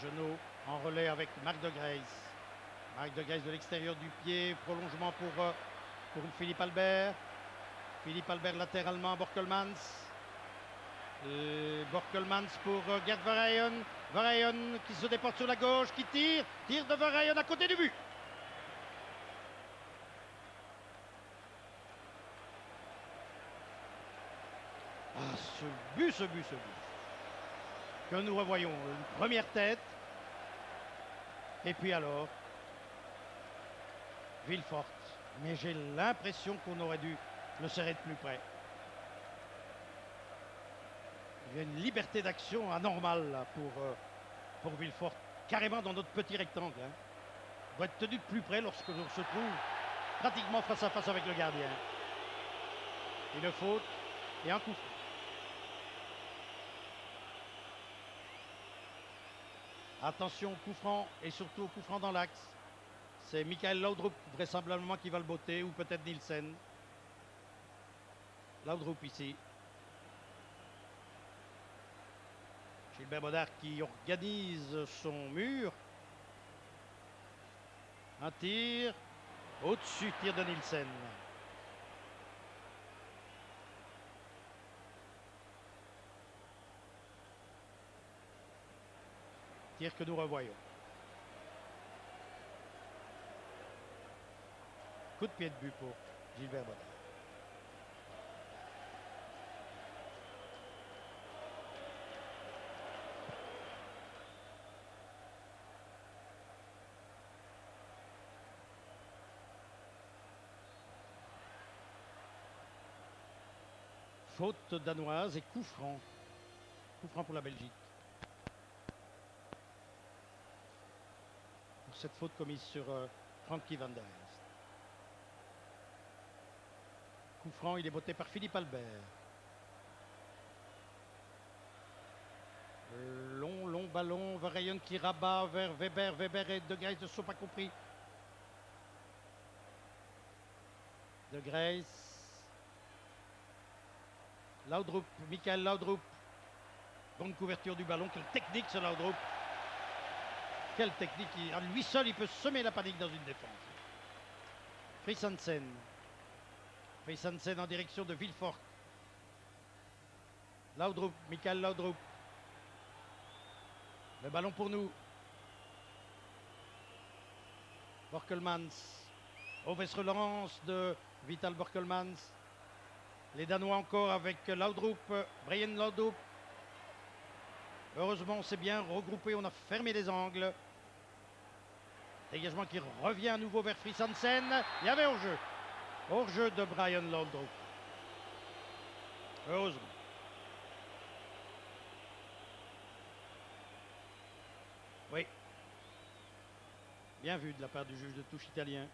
Genot en relais avec Marc de Grace. Marc de Grace de l'extérieur du pied. Prolongement pour Philippe Albert. Philippe Albert latéralement, Borkelmans. Borkelmans pour Gerd Verheyen. Verheyen qui se déporte sur la gauche, qui tire. Tire de Verheyen à côté du but. Ah, ce but que nous revoyons, une première tête et puis alors Villefort, mais j'ai l'impression qu'on aurait dû le serrer de plus près. Il y a une liberté d'action anormale là, pour Villefort, carrément dans notre petit rectangle, hein. Il doit être tenu de plus près lorsque l'on se trouve pratiquement face à face avec le gardien. Une faute et un coup franc. Attention au coup franc et surtout au coup franc dans l'axe. C'est Michael Laudrup vraisemblablement qui va le botter ou peut-être Nielsen. Laudrup ici. Gilbert Bodard qui organise son mur. Un tir au-dessus, tir de Nielsen. Tir que nous revoyons. Coup de pied de but pour Gilbert Bodard. Faute danoise et coup franc. Coup franc pour la Belgique. Pour cette faute commise sur Frankie van der Elst. Coup franc, il est botté par Philippe Albert. Long ballon, Verheyen qui rabat vers Weber. Weber et De Grace ne sont pas compris. De Grace. Laudrup, Michael Laudrup. Bonne couverture du ballon. Quelle technique ce Laudrup. Quelle technique. À lui seul, il peut semer la panique dans une défense. Fritz Hansen. Fritz Hansen en direction de Villefort. Laudrup, Michael Laudrup. Le ballon pour nous. Borkelmans. Mauvaise relance de Vital Borkelmans. Les Danois encore avec Laudrup, Brian Laudrup. Heureusement, on s'est bien regroupé, on a fermé les angles. Dégagement qui revient à nouveau vers Fritz Hansen. Il y avait hors-jeu. Hors-jeu de Brian Laudrup. Heureusement. Oui. Bien vu de la part du juge de touche italien.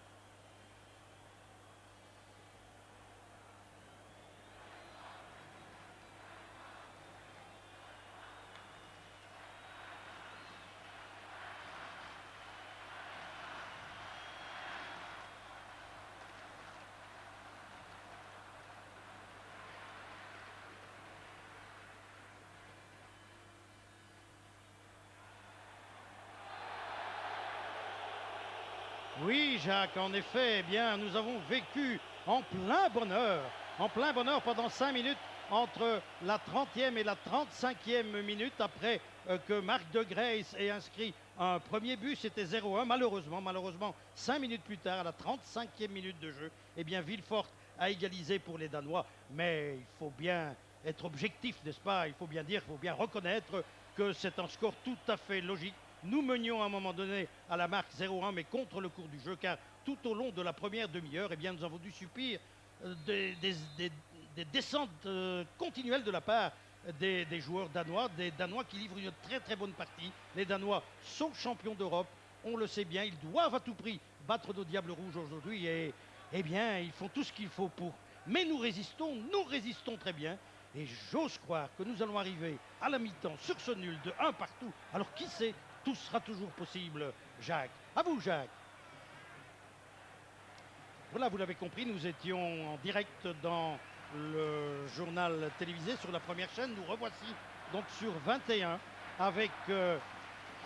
Oui, Jacques, en effet, eh bien, nous avons vécu en plein bonheur pendant 5 minutes entre la 30e et la 35e minute après que Marc De Grace ait inscrit un premier but, c'était 0-1. Malheureusement, 5 minutes plus tard, à la 35e minute de jeu, eh bien, Villefort a égalisé pour les Danois. Mais il faut bien être objectif, n'est-ce pas? Il faut bien dire, il faut bien reconnaître que c'est un score tout à fait logique. Nous menions à un moment donné à la marque 0-1, mais contre le cours du jeu, car tout au long de la première demi-heure, eh bien, nous avons dû subir des descentes continuelles de la part des joueurs danois, des Danois qui livrent une très très bonne partie. Les Danois sont champions d'Europe, on le sait bien, ils doivent à tout prix battre nos Diables Rouges aujourd'hui, et eh bien, ils font tout ce qu'il faut pour. Mais nous résistons très bien. Et j'ose croire que nous allons arriver à la mi-temps sur ce nul de 1 partout. Alors qui sait, tout sera toujours possible, Jacques. À vous, Jacques. Voilà, vous l'avez compris, nous étions en direct dans le journal télévisé sur la première chaîne. Nous revoici donc sur 21 avec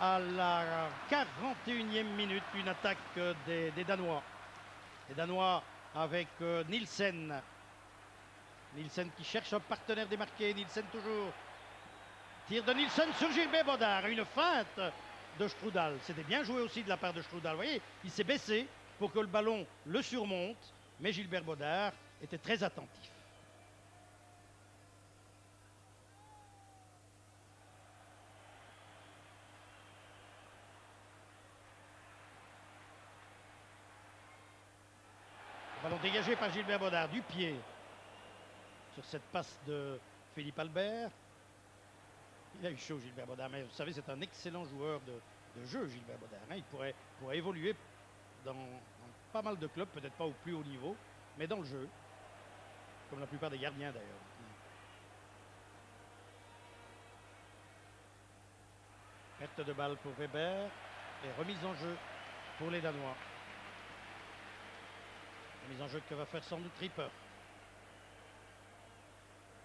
à la 41e minute une attaque des Danois. Les Danois avec Nielsen. Nielsen qui cherche un partenaire démarqué. Nielsen toujours. Tir de Nielsen sur Gilbert Bodard. Une feinte de Strudal. C'était bien joué aussi de la part de Strudal. Vous voyez, il s'est baissé pour que le ballon le surmonte. Mais Gilbert Bodard était très attentif. Le ballon dégagé par Gilbert Bodard du pied. Sur cette passe de Philippe Albert. Il a eu chaud, Gilbert Bodard, mais vous savez, c'est un excellent joueur de jeu, Gilbert Bodard. Hein. Il pourrait évoluer dans pas mal de clubs, peut-être pas au plus haut niveau, mais dans le jeu, comme la plupart des gardiens d'ailleurs. Perte de balle pour Weber et remise en jeu pour les Danois. Remise en jeu que va faire sans doute Ripper.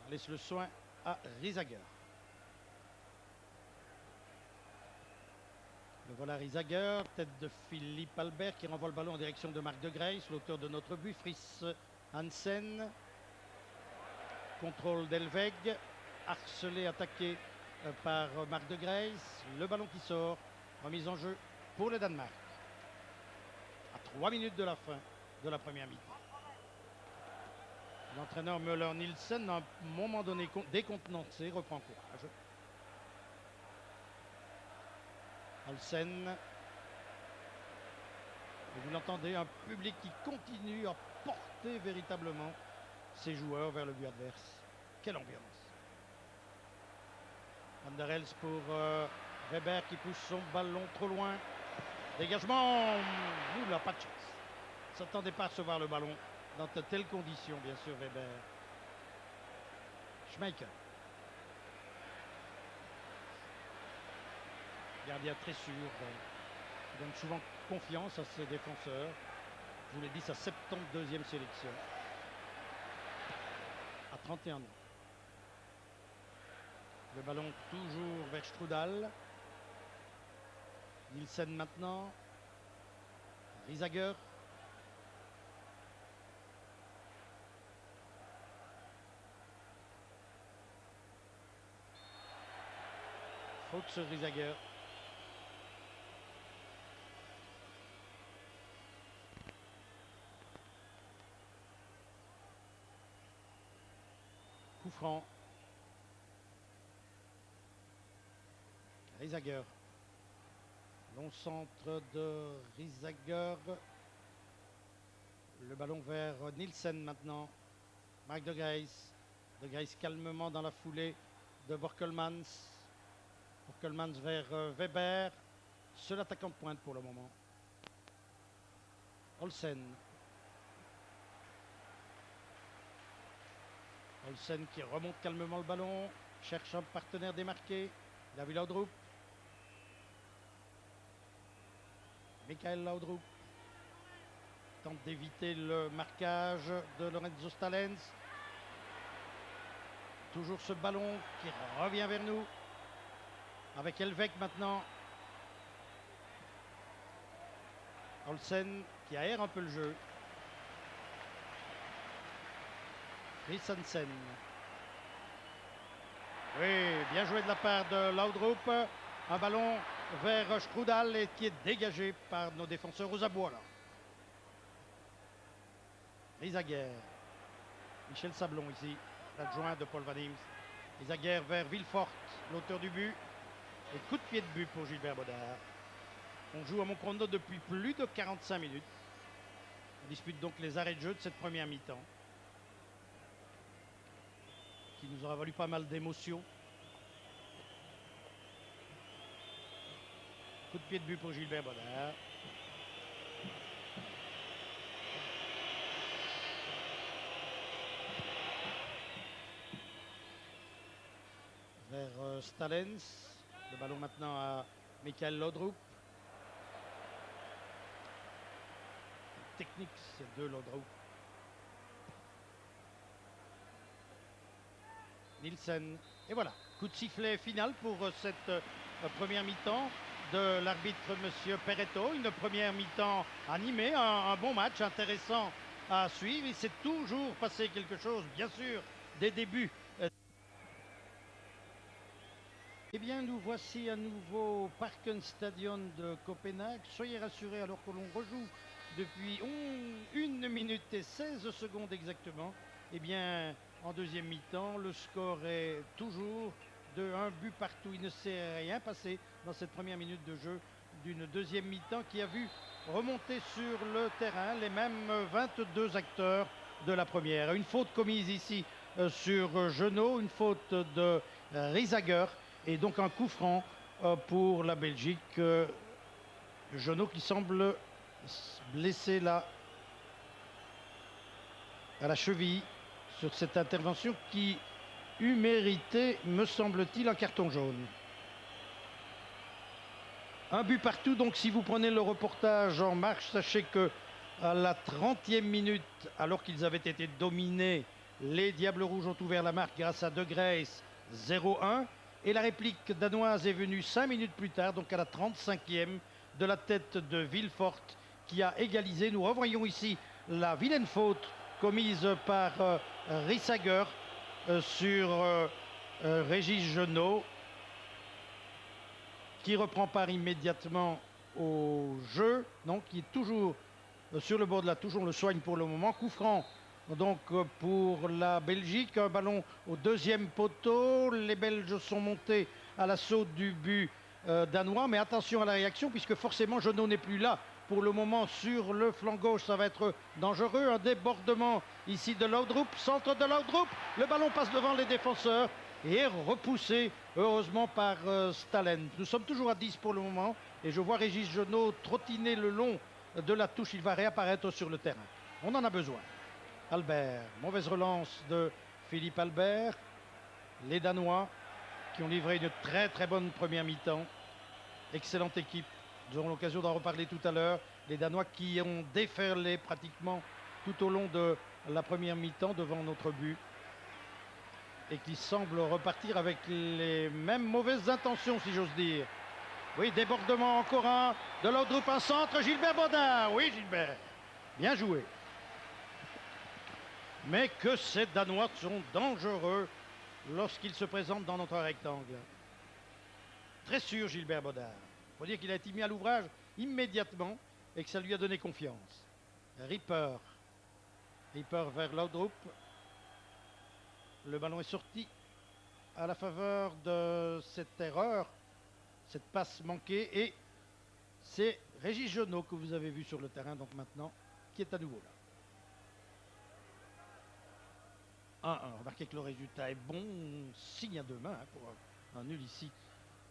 On laisse le soin à Riesager. Le voilà Riesager, tête de Philippe Albert qui renvoie le ballon en direction de Marc de Grace, l'auteur de notre but, Fritz Hansen. Contrôle d'Elveg, harcelé, attaqué par Marc de Grace. Le ballon qui sort, remise en jeu pour le Danemark. À 3 minutes de la fin de la première mi-temps. L'entraîneur Müller-Nielsen, à un moment donné décontenancé, reprend courage. Olsen. Et vous l'entendez, un public qui continue à porter véritablement ses joueurs vers le but adverse. Quelle ambiance. Van der Elst pour Weber qui pousse son ballon trop loin. Dégagement. Oula, pas de chance. Ne s'attendait pas à recevoir le ballon dans de telles conditions, bien sûr, Weber. Schmeichel. Gardien très sûr. Il donne souvent confiance à ses défenseurs. Je vous l'ai dit, sa 72e sélection. À 31 ans. Le ballon toujours vers Strudal. Nielsen maintenant. Riesager. Faute sur Riesager. Coup franc. Riesager. Long centre de Riesager. Le ballon vers Nielsen maintenant. Marc de Grace. De Grace calmement dans la foulée de Borkelmans. Borkelmans vers Weber. Seul attaquant de pointe pour le moment. Olsen. Olsen qui remonte calmement le ballon. Cherche un partenaire démarqué. Il a vu Laudrup. Michael Laudrup tente d'éviter le marquage de Lorenzo Stalens. Toujours ce ballon qui revient vers nous. Avec Elveg maintenant. Olsen qui aère un peu le jeu. Christensen. Oui, bien joué de la part de Laudrup. Un ballon vers Strudal et qui est dégagé par nos défenseurs aux abois là. Riesager. Michel Sablon ici, l'adjoint de Paul Van Imst. Riesager vers Villefort, l'auteur du but. Et coup de pied de but pour Gilbert Baudard. On joue à mon chrono depuis plus de 45 minutes. On dispute donc les arrêts de jeu de cette première mi-temps, qui nous aura valu pas mal d'émotions. Coup de pied de but pour Gilbert Baudard. Vers Stalens. Le ballon maintenant à Michael Laudrup. Technique, c'est de Laudrup. Nielsen. Et voilà, coup de sifflet final pour cette première mi-temps de l'arbitre monsieur Perretto. Une première mi-temps animée, un bon match intéressant à suivre. Il s'est toujours passé quelque chose, bien sûr, des débuts. Eh bien, nous voici à nouveau au Parkenstadion de Copenhague. Soyez rassurés alors que l'on rejoue depuis 1 minute et 16 secondes exactement. Eh bien, en deuxième mi-temps, le score est toujours de 1 but partout. Il ne s'est rien passé dans cette première minute de jeu d'une deuxième mi-temps qui a vu remonter sur le terrain les mêmes 22 acteurs de la première. Une faute commise ici sur Jeannot, une faute de Riesager et donc un coup franc pour la Belgique. Jeannot qui semble blessé là à la cheville sur cette intervention qui eût mérité, me semble-t-il, un carton jaune. Un but partout, donc si vous prenez le reportage en marche, sachez que à la 30e minute, alors qu'ils avaient été dominés, les Diables Rouges ont ouvert la marque grâce à De Grace 0-1. Et la réplique danoise est venue 5 minutes plus tard, donc à la 35e, de la tête de Villefort qui a égalisé. Nous revoyons ici la vilaine faute commise par Rissager sur Régis Genot, qui reprend part immédiatement au jeu, donc qui est toujours sur le bord de la touche. On le soigne pour le moment. Coup franc donc pour la Belgique, un ballon au deuxième poteau. Les Belges sont montés à l'assaut du but danois, mais attention à la réaction puisque forcément Genot n'est plus là. Pour le moment sur le flanc gauche, ça va être dangereux. Un débordement ici de Laudrup, centre de Laudrup. Le ballon passe devant les défenseurs et est repoussé heureusement par Stalen. Nous sommes toujours à 10 pour le moment et je vois Régis Genot trottiner le long de la touche. Il va réapparaître sur le terrain. On en a besoin. Albert, mauvaise relance de Philippe Albert. Les Danois qui ont livré une très bonne première mi-temps. Excellente équipe. Nous aurons l'occasion d'en reparler tout à l'heure. Les Danois qui ont déferlé pratiquement tout au long de la première mi-temps devant notre but et qui semblent repartir avec les mêmes mauvaises intentions, si j'ose dire. Oui, débordement encore un de Laudrup, un centre, Gilbert Baudin. Oui, Gilbert, bien joué. Mais que ces Danois sont dangereux lorsqu'ils se présentent dans notre rectangle. Très sûr, Gilbert Baudin. Il faut dire qu'il a été mis à l'ouvrage immédiatement et que ça lui a donné confiance. Ripper vers Laudrup. Le ballon est sorti à la faveur de cette erreur, cette passe manquée. Et c'est Régis Genot que vous avez vu sur le terrain, donc maintenant, qui est à nouveau là. 1-1. Remarquez que le résultat est bon. Signe à deux mains pour un nul ici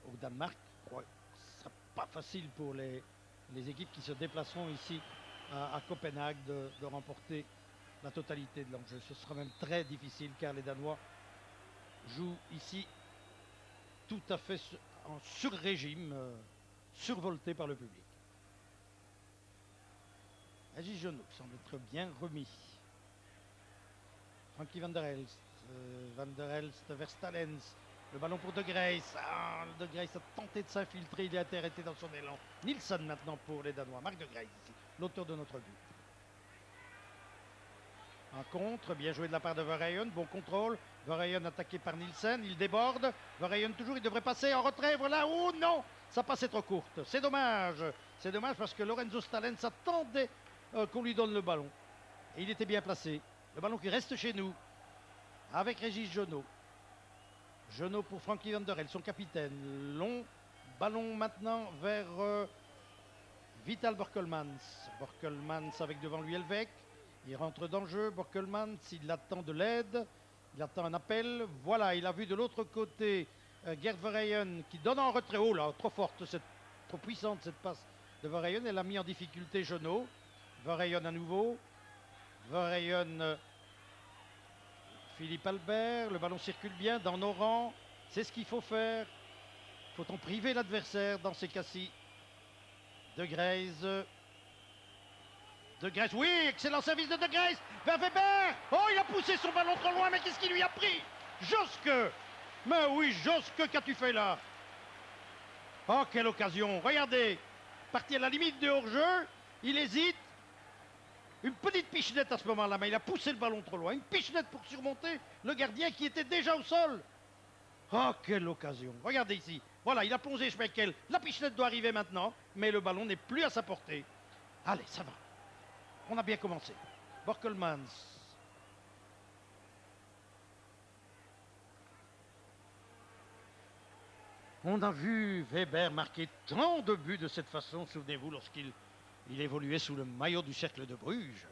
au Danemark. Je crois que ce sera pas facile pour les équipes qui se déplaceront ici à Copenhague de remporter la totalité de l'enjeu. Ce sera même très difficile car les Danois jouent ici tout à fait en sur-régime, survolté par le public. Régis Genot semble être bien remis. Frankie Van der Elst, vers Stalens, le ballon pour De Grace. De Grace a tenté de s'infiltrer, il a été arrêté dans son élan. Nilsson maintenant pour les Danois, Marc De Grace, l'auteur de notre but. Un contre, bien joué de la part de Verheyen, bon contrôle. Verheyen attaqué par Nielsen, il déborde. Verheyen toujours, il devrait passer en retrait, voilà. Oh non, ça passait trop courte. C'est dommage parce que Lorenzo Stalens attendait qu'on lui donne le ballon. Et il était bien placé. Le ballon qui reste chez nous avec Régis Genot. Genot pour Frankie Van der Elst, son capitaine. Long ballon maintenant vers Vital Borkelmans. Borkelmans avec devant lui Elvek. Il rentre dans le jeu. Borkelmans, il attend de l'aide. Il attend un appel. Voilà, il a vu de l'autre côté Gerd Verheyen qui donne en retrait. Oh là, trop forte, trop puissante cette passe de Verheyen. Elle a mis en difficulté Genot. Verheyen à nouveau. Verheyen, Philippe Albert, le ballon circule bien dans nos rangs, c'est ce qu'il faut faire. Faut-on priver l'adversaire dans ces cas-ci? De Grace, oui, excellent service de Grace vers Weber. Oh, il a poussé son ballon trop loin, mais qu'est-ce qu'il lui a pris? Joske, mais oui, Joske, qu'as-tu fait là? Oh, quelle occasion, regardez, parti à la limite de hors-jeu, il hésite. Une petite pichenette à ce moment-là, mais il a poussé le ballon trop loin. Une pichenette pour surmonter le gardien qui était déjà au sol. Oh, quelle occasion. Regardez ici. Voilà, il a plongé Schmeichel. La pichenette doit arriver maintenant, mais le ballon n'est plus à sa portée. Allez, ça va. On a bien commencé. Borkelmans. On a vu Weber marquer tant de buts de cette façon, souvenez-vous, lorsqu'il évoluait sous le maillot du Cercle de Bruges.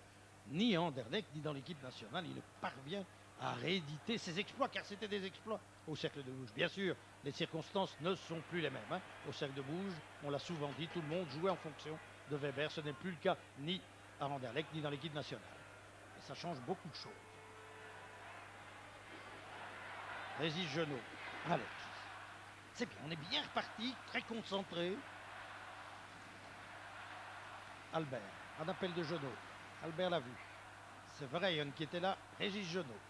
Ni en Anderlecht, ni dans l'équipe nationale, il ne parvient à rééditer ses exploits, car c'était des exploits au Cercle de Bruges. Bien sûr, les circonstances ne sont plus les mêmes. Au Cercle de Bruges, on l'a souvent dit, tout le monde jouait en fonction de Weber. Ce n'est plus le cas ni à Anderlecht, ni dans l'équipe nationale. Et ça change beaucoup de choses. Régis Genot. Allez, c'est bien, on est bien reparti, très concentré. Albert. Un appel de Genot. Albert l'a vu. C'est Verheyen qui était là. Régis Genot.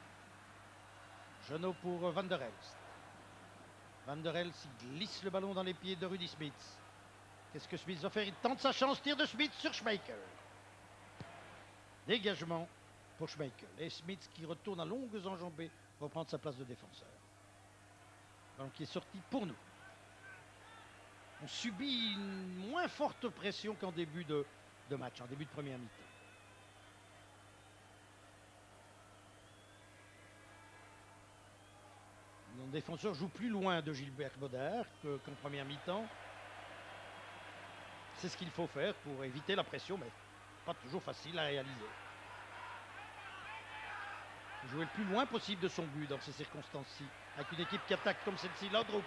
Genot pour Van der Elst. Van der Elst glisse le ballon dans les pieds de Rudy Smith. Qu'est-ce que Smith va faire? Il tente sa chance. Tir de Smith sur Schmeichel. Dégagement pour Schmeichel. Et Smith qui retourne à longues enjambées pour prendre sa place de défenseur. Ballon qui est sorti pour nous. On subit une moins forte pression qu'en début de match, en début de première mi-temps. Nos défenseurs jouent plus loin de Gilbert Bodard qu'en première mi-temps. C'est ce qu'il faut faire pour éviter la pression, mais pas toujours facile à réaliser. Jouer le plus loin possible de son but dans ces circonstances-ci, avec une équipe qui attaque comme celle-ci. Laudrup,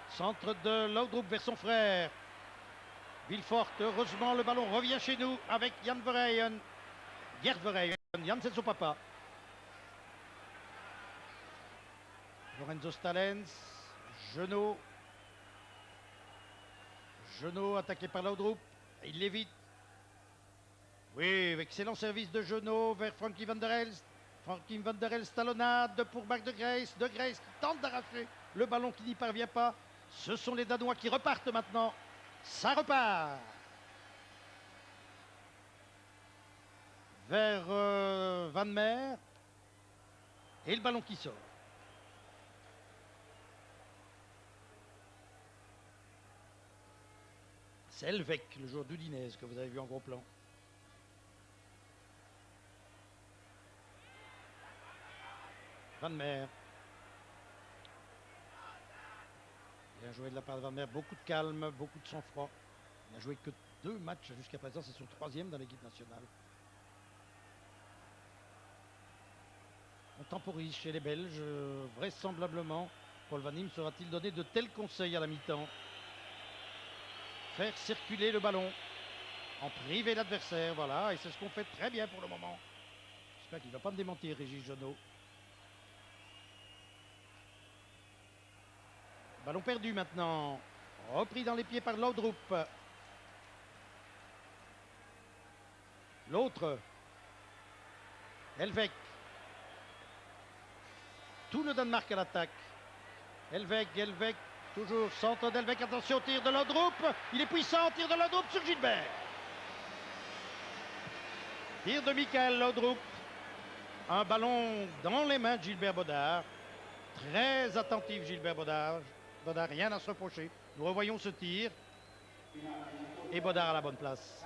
centre de Laudrup vers son frère. Villefort, heureusement le ballon revient chez nous avec Jan Verheyen. Gerd Verheyen, Jan c'est son papa. Lorenzo Stalens, Genot. Genot attaqué par Laudrup, il l'évite. Oui, excellent service de Genot vers Frankie Van der Elst. Frankie Van der Elst talonnade pour Marc de Grace. De Grace qui tente d'arracher le ballon qui n'y parvient pas. Ce sont les Danois qui repartent maintenant. Ça repart vers Van Meer. Et le ballon qui sort. C'est Elvek, le joueur d'Udinese que vous avez vu en gros plan. Van Meer. Bien joué de la part de Van Meer. Beaucoup de calme, beaucoup de sang-froid. Il n'a joué que 2 matchs jusqu'à présent. C'est son 3e dans l'équipe nationale. On temporise chez les Belges. Vraisemblablement, Paul Van Him sera-t-il donné de tels conseils à la mi-temps? Faire circuler le ballon, en priver l'adversaire, voilà, et c'est ce qu'on fait très bien pour le moment. J'espère qu'il ne va pas me démentir, Régis Genot. Ballon perdu maintenant, repris dans les pieds par Laudrup. L'autre, Elvek. Tout le Danemark à l'attaque. Elvek. Toujours centre d'Elvek, attention, tir de Laudrup. Il est puissant, tir de Laudrup sur Gilbert. Tir de Michael Laudrup. Un ballon dans les mains de Gilbert Bodard. Très attentif Gilbert Bodard. Bodard, rien à se reprocher. Nous revoyons ce tir. Et Bodard à la bonne place.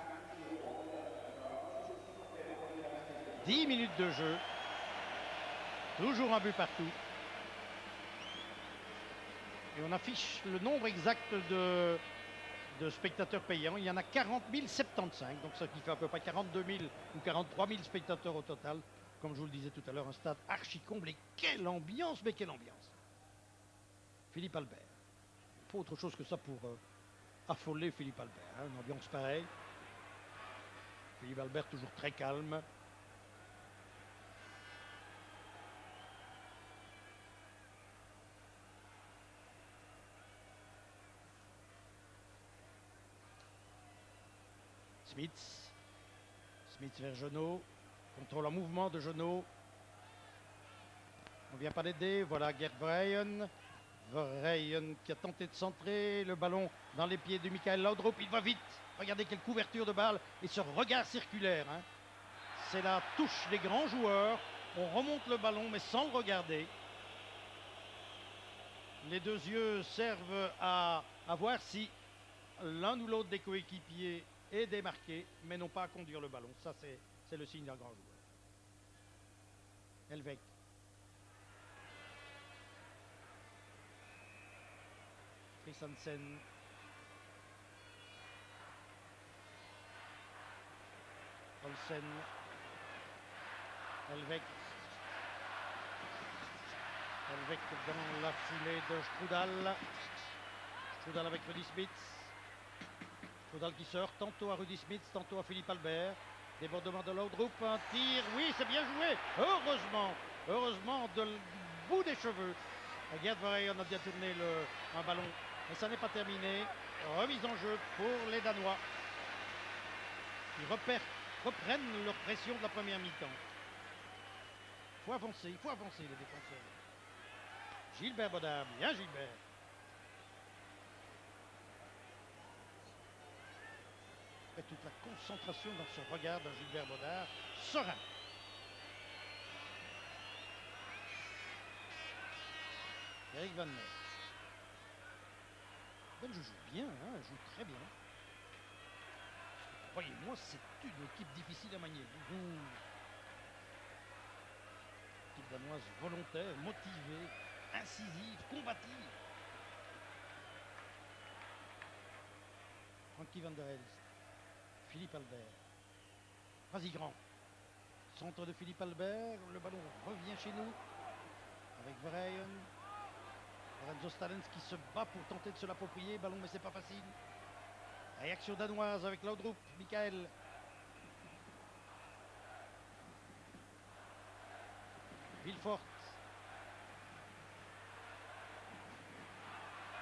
10 minutes de jeu. Toujours un but partout. Et on affiche le nombre exact de spectateurs payants. Il y en a 40 075, donc ça qui fait à peu près 42 000 ou 43 000 spectateurs au total. Comme je vous le disais tout à l'heure, un stade archi comblé. Quelle ambiance, mais quelle ambiance. Philippe Albert. Pas autre chose que ça pour affoler Philippe Albert. Hein, une ambiance pareille. Philippe Albert toujours très calme. Smith vers Genot. Contrôle en mouvement de Genot. On ne vient pas l'aider. Voilà Gerd Verheyen. Verheyen qui a tenté de centrer. Le ballon dans les pieds de Michael Laudrup. Il va vite. Regardez quelle couverture de balle. Et ce regard circulaire. Hein. C'est la touche des grands joueurs. On remonte le ballon mais sans le regarder. Les 2 yeux servent à voir si l'un ou l'autre des coéquipiers est démarqué, mais non pas à conduire le ballon. Ça, c'est le signe d'un grand joueur. Elvek. Christensen. Olsen. Elvek. Elvek dans la foulée de Strudal. Strudal avec Rudy Smith. Strudal qui sort tantôt à Rudy Smith, tantôt à Philippe Albert. Débordement de Laudrup, un tir, oui c'est bien joué, heureusement du bout des cheveux. Gerd Verheyen a bien tourné un ballon, mais ça n'est pas terminé. Remise en jeu pour les Danois. qui reprennent leur pression de la première mi-temps. Il faut avancer les défenseurs. Gilbert Bodin, bien Gilbert. Et toute la concentration dans ce regard d'un Gilbert Bodin, serein. Eric Van Meer. Ben, je joue bien, hein, je joue très bien. Croyez-moi, c'est une équipe difficile à manier. Équipe danoise volontaire, motivée, incisive, combative. Frankie Van der Elst, Philippe Albert. Vas-y grand. Centre de Philippe Albert, le ballon revient chez nous avec Verheyen. Lorenzo Stalens qui se bat pour tenter de se l'approprier. Ballon, mais c'est pas facile. Réaction danoise avec Laudrup, Michael. Villefort.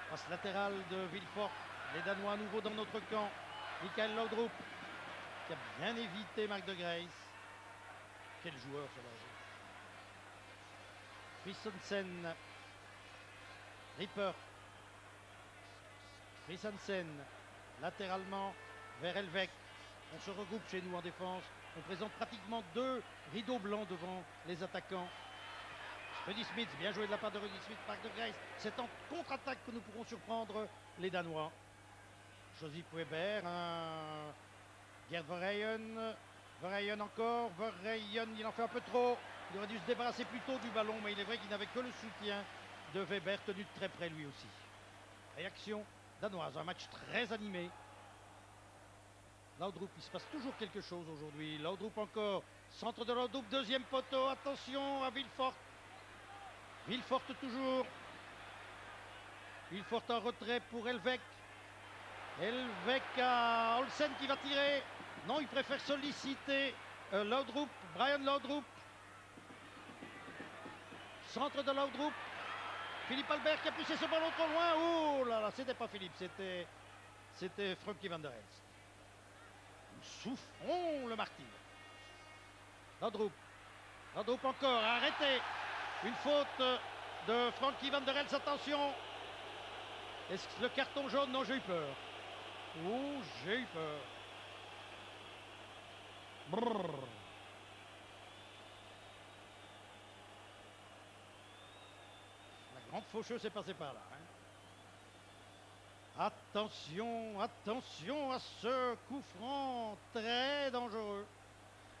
Passe latérale de Villefort. Les Danois à nouveau dans notre camp. Michael Laudrup qui a bien évité Marc de Grace. Quel joueur ce là. Christensen. Ripper. Christensen. Latéralement vers Elvek. On se regroupe chez nous en défense. On présente pratiquement deux rideaux blancs devant les attaquants. Rudy Smith, bien joué de la part de Rudy Smith, Marc de Grace. C'est en contre-attaque que nous pourrons surprendre les Danois. Josip Weber, Gerd Verheyen. Verheyen encore. Verheyen, il en fait un peu trop. Il aurait dû se débarrasser plus tôt du ballon, mais il est vrai qu'il n'avait que le soutien de Weber, tenu de très près lui aussi. Réaction danoise, un match très animé. Laudrup, il se passe toujours quelque chose aujourd'hui. Laudrup encore, centre de Laudrup, deuxième poteau, attention à Villefort. Villefort toujours. Villefort en retrait pour Elvek. Elvek à Olsen qui va tirer. Non, il préfère solliciter Laudrup, Brian Laudrup. Centre de Laudrup. Philippe Albert qui a poussé ce ballon trop loin. Oh là là, c'était pas Philippe, c'était Frankie Van der Elst. Nous souffrons le martyr. Laudrup. Laudrup encore, arrêté. Une faute de Frankie Van der Elst, attention. Est-ce que le carton jaune? Non, j'ai eu peur. Oh, j'ai eu peur. Brrr. La grande faucheuse est passée par là. Hein. Attention, attention à ce coup franc très dangereux.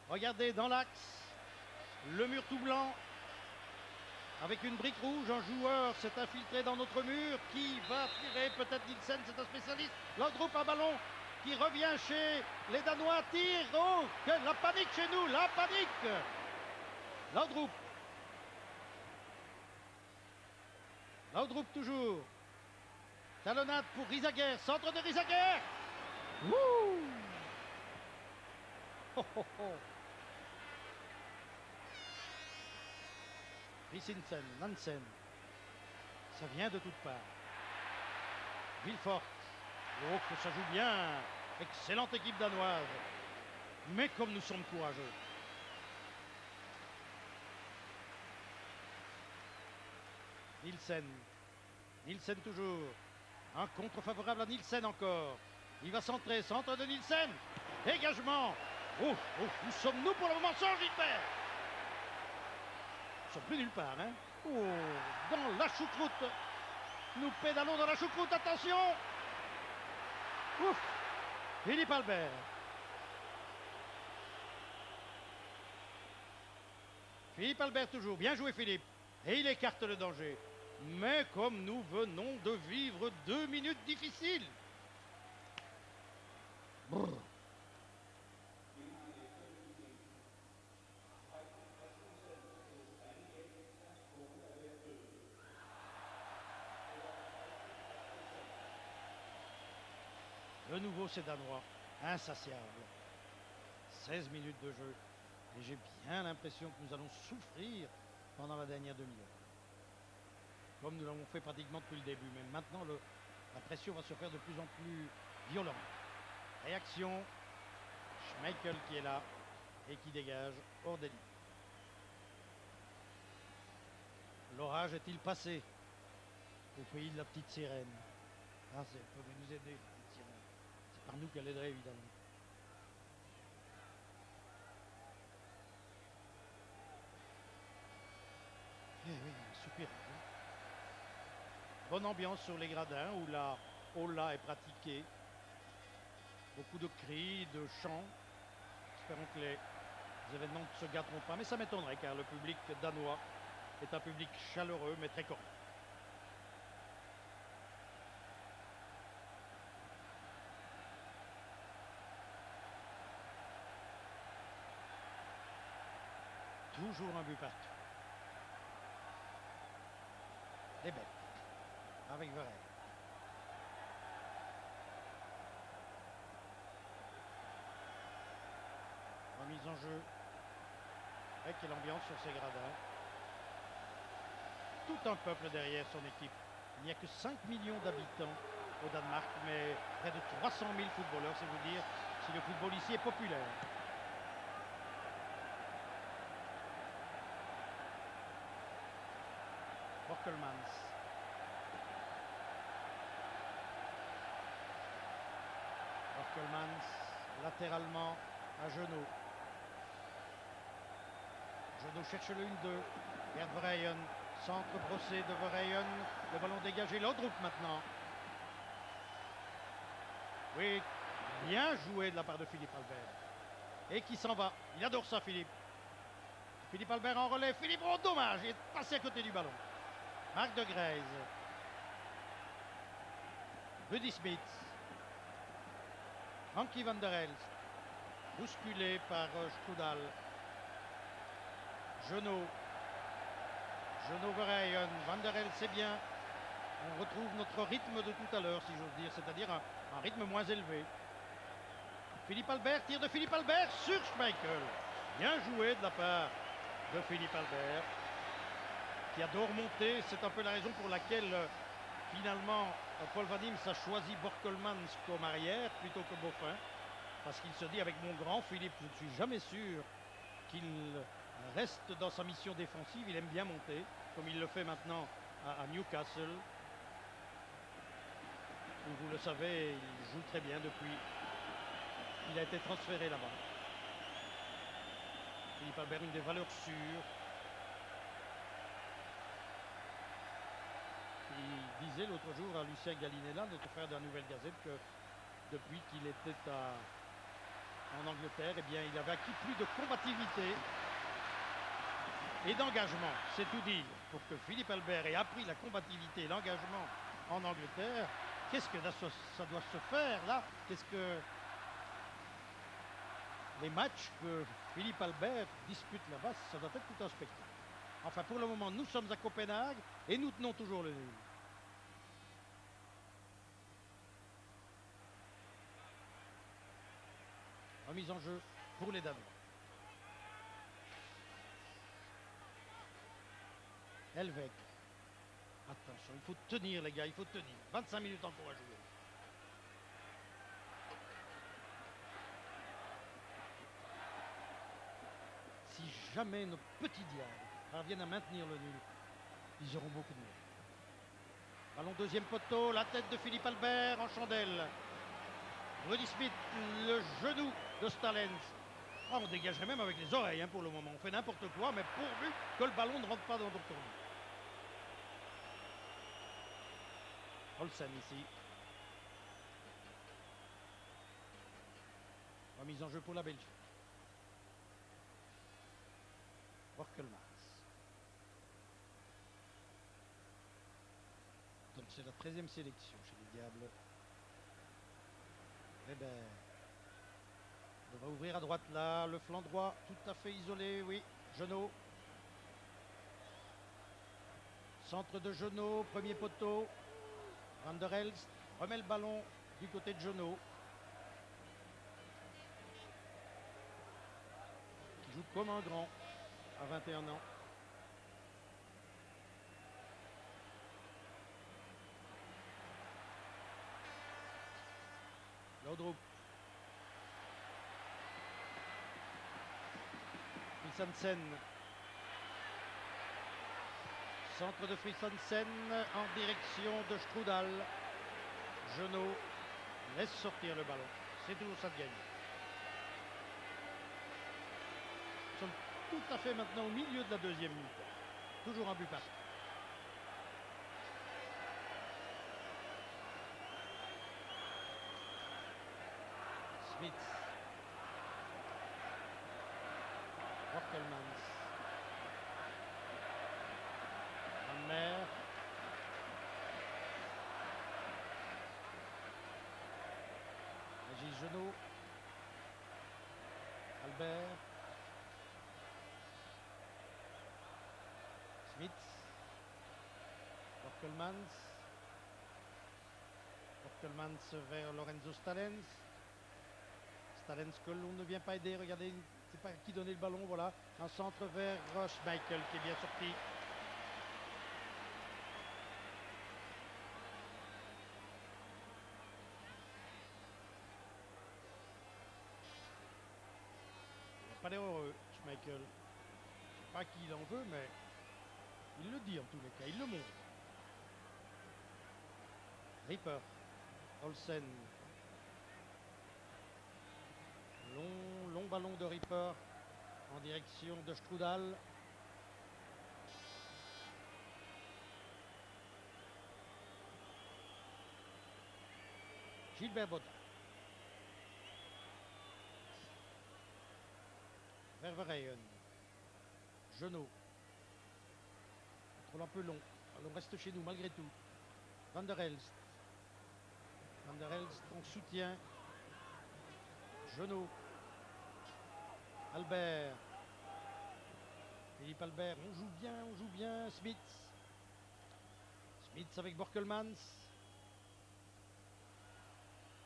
Regardez dans l'axe, le mur tout blanc. Avec une brique rouge, un joueur s'est infiltré dans notre mur. Qui va tirer? Peut-être Nielsen, c'est un spécialiste. Laudrup, un ballon qui revient chez les Danois. Tire. Oh, la panique chez nous, la panique. Laudrup. Laudrup toujours. Talonnade pour Risager. Centre de Risager. Wouh. Oh, oh, oh. Christensen, Nansen, ça vient de toutes parts. Villefort, oh que ça joue bien, excellente équipe danoise, mais comme nous sommes courageux. Nielsen, Nielsen toujours, un contre favorable à Nielsen encore, il va centrer, centre de Nielsen, dégagement, oh, oh, où sommes-nous pour le moment sans Gilbert? Ils sont plus nulle part, hein. Oh, dans la choucroute. Nous pédalons dans la choucroute, attention. Ouf. Philippe Albert. Philippe Albert toujours, bien joué Philippe. Et il écarte le danger. Mais comme nous venons de vivre 2 minutes difficiles. Brrr. De nouveau, ces Danois, insatiables. 16 minutes de jeu. Et j'ai bien l'impression que nous allons souffrir pendant la dernière demi-heure. Comme nous l'avons fait pratiquement depuis le début. Mais maintenant, la pression va se faire de plus en plus violente. Réaction. Michael qui est là et qui dégage hors des lignes. L'orage est-il passé au pays de la petite sirène? Ah, c'est pour nous aider, la petite sirène. C'est par nous qu'elle aiderait, évidemment. Eh oui, soupir. Bonne ambiance sur les gradins où la Ola est pratiquée. Beaucoup de cris, de chants. Espérons que les événements ne se gâteront pas, mais ça m'étonnerait car le public danois est un public chaleureux mais très correct. Toujours un but partout. Les bêtes. Avec Varel. Remise en jeu. Et quelle ambiance sur ces gradins. Tout un peuple derrière son équipe. Il n'y a que 5 millions d'habitants au Danemark, mais près de 300 000 footballeurs, c'est vous dire si le football ici est populaire. Borkelmans. Borkelmans, latéralement à Genoux. Genoux cherche le 1-2. Gerd Verheyen, centre brossé de Verheyen. Le ballon dégagé, Laudrup maintenant. Oui, bien joué de la part de Philippe Albert. Et qui s'en va. Il adore ça, Philippe. Philippe Albert en relais. Philippe, oh dommage, il est passé à côté du ballon. Marc de Greyse. Rudy Smith. Anki van der Elst. Bousculé par Strudal. Genoux. Genoux Verheyen. Van der Elst, c'est bien. On retrouve notre rythme de tout à l'heure, si j'ose dire, c'est-à-dire un rythme moins élevé. Philippe Albert, tir de Philippe Albert sur Schmeichel. Bien joué de la part de Philippe Albert, qui adore monter. C'est un peu la raison pour laquelle, finalement, Paul Vadims a choisi Borkelmans comme arrière plutôt que Boffin. Parce qu'il se dit, avec mon grand Philippe, je ne suis jamais sûr qu'il reste dans sa mission défensive. Il aime bien monter, comme il le fait maintenant à Newcastle. Où, vous le savez, il joue très bien depuis. Il a été transféré là-bas. Philippe Albert, une des valeurs sûres. Il disait l'autre jour à Lucien Gallinella, notre frère de la Nouvelle Gazette, que depuis qu'il était en Angleterre, eh bien, il avait acquis plus de combativité et d'engagement. C'est tout dire. Pour que Philippe Albert ait appris la combativité et l'engagement en Angleterre, qu'est-ce que ça doit se faire là? Qu'est-ce que les matchs que Philippe Albert dispute là-bas, ça doit être tout un spectacle. Enfin, pour le moment, nous sommes à Copenhague et nous tenons toujours le nul. Remise en jeu pour les Danois. Helveg. Attention, il faut tenir les gars, il faut tenir. 25 minutes encore à jouer. Si jamais nos petits diables parviennent à maintenir le nul, ils auront beaucoup de mal. Ballon deuxième poteau, la tête de Philippe Albert en chandelle. Rudy Smith, le genou de Stalens. Ah, on dégagerait même avec les oreilles pour le moment. On fait n'importe quoi, mais pourvu que le ballon ne rentre pas dans notre tournoi. Olsen ici. Remise en jeu pour la Belgique. Borkelmans. Donc c'est la 13e sélection chez les Diables. Weber. On va ouvrir à droite là, le flanc droit tout à fait isolé, oui. Genoux. Centre de Genoux, premier poteau. Van der Elst remet le ballon du côté de Genoux. Qui joue comme un grand à 21 ans. Laudrup. Hansen. Centre de Fritz Hansen en direction de Strudal. Genot laisse sortir le ballon. C'est toujours ça de gagner. Nous sommes tout à fait maintenant au milieu de la deuxième mi-temps. Toujours un but partout. Smith. Borkelmans. Van Meer. Régis Genot. Albert. Smith. Borkelmans. Borkelmans vers Lorenzo Stalens. Stalens que l'on ne vient pas aider. Regardez, c'est pas qui donnait le ballon. Voilà, un centre vers Michael qui est bien sorti. Il n'a pas l'air heureux, Michael. Je ne sais pas qui il en veut, mais il le dit en tous les cas. Il le montre. Ripper. Olsen. Long ballon de Ripper en direction de Strudal. Gilbert Bodin. Ververeyen. Genot. Contrôle un peu long. On reste chez nous malgré tout. Van der Elst. Van der Elst en soutien. Genot. Albert. Philippe Albert. On joue bien. Smith. Smith avec Borkelmans.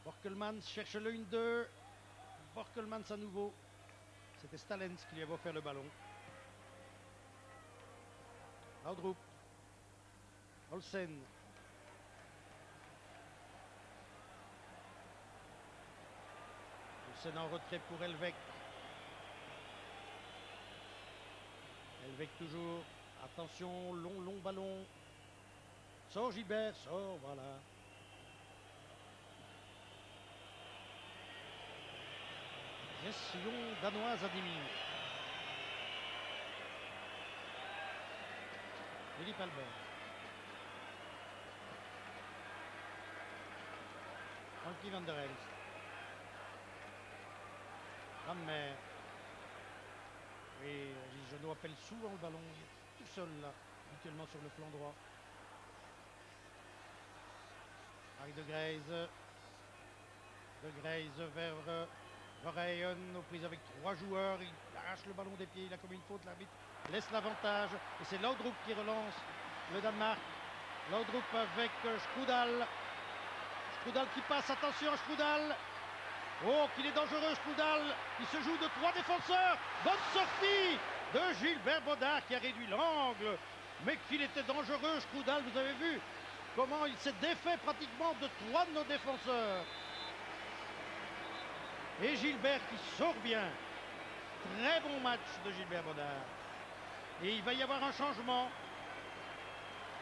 Borkelmans cherche le 1-2. Borkelmans à nouveau. C'était Stalens qui lui avait offert le ballon. Laudrup. Olsen. Olsen en retrait pour Elvek. Elvek toujours. Attention, long ballon. Sort Gilbert, sort, voilà. Gestion danoise à 10 minutes. Philippe Albert. Frankie Van der Elst. Van Meer. Et Genot appelle souvent le ballon. Il est tout seul là, habituellement sur le flanc droit. Harry de Greyze. De Greyze vers Verheyen aux prises avec 3 joueurs. Il arrache le ballon des pieds. Il a commis une faute. L'arbitre laisse l'avantage. Et c'est Laudrup qui relance le Danemark. Laudrup avec Strudal. Strudal qui passe. Attention à Strudal. Oh, qu'il est dangereux, Strudal. Il se joue de 3 défenseurs. Bonne sortie de Gilbert Bodin qui a réduit l'angle. Mais qu'il était dangereux, Strudal. Vous avez vu comment il s'est défait pratiquement de 3 de nos défenseurs. Et Gilbert qui sort bien. Très bon match de Gilbert Bodin. Et il va y avoir un changement.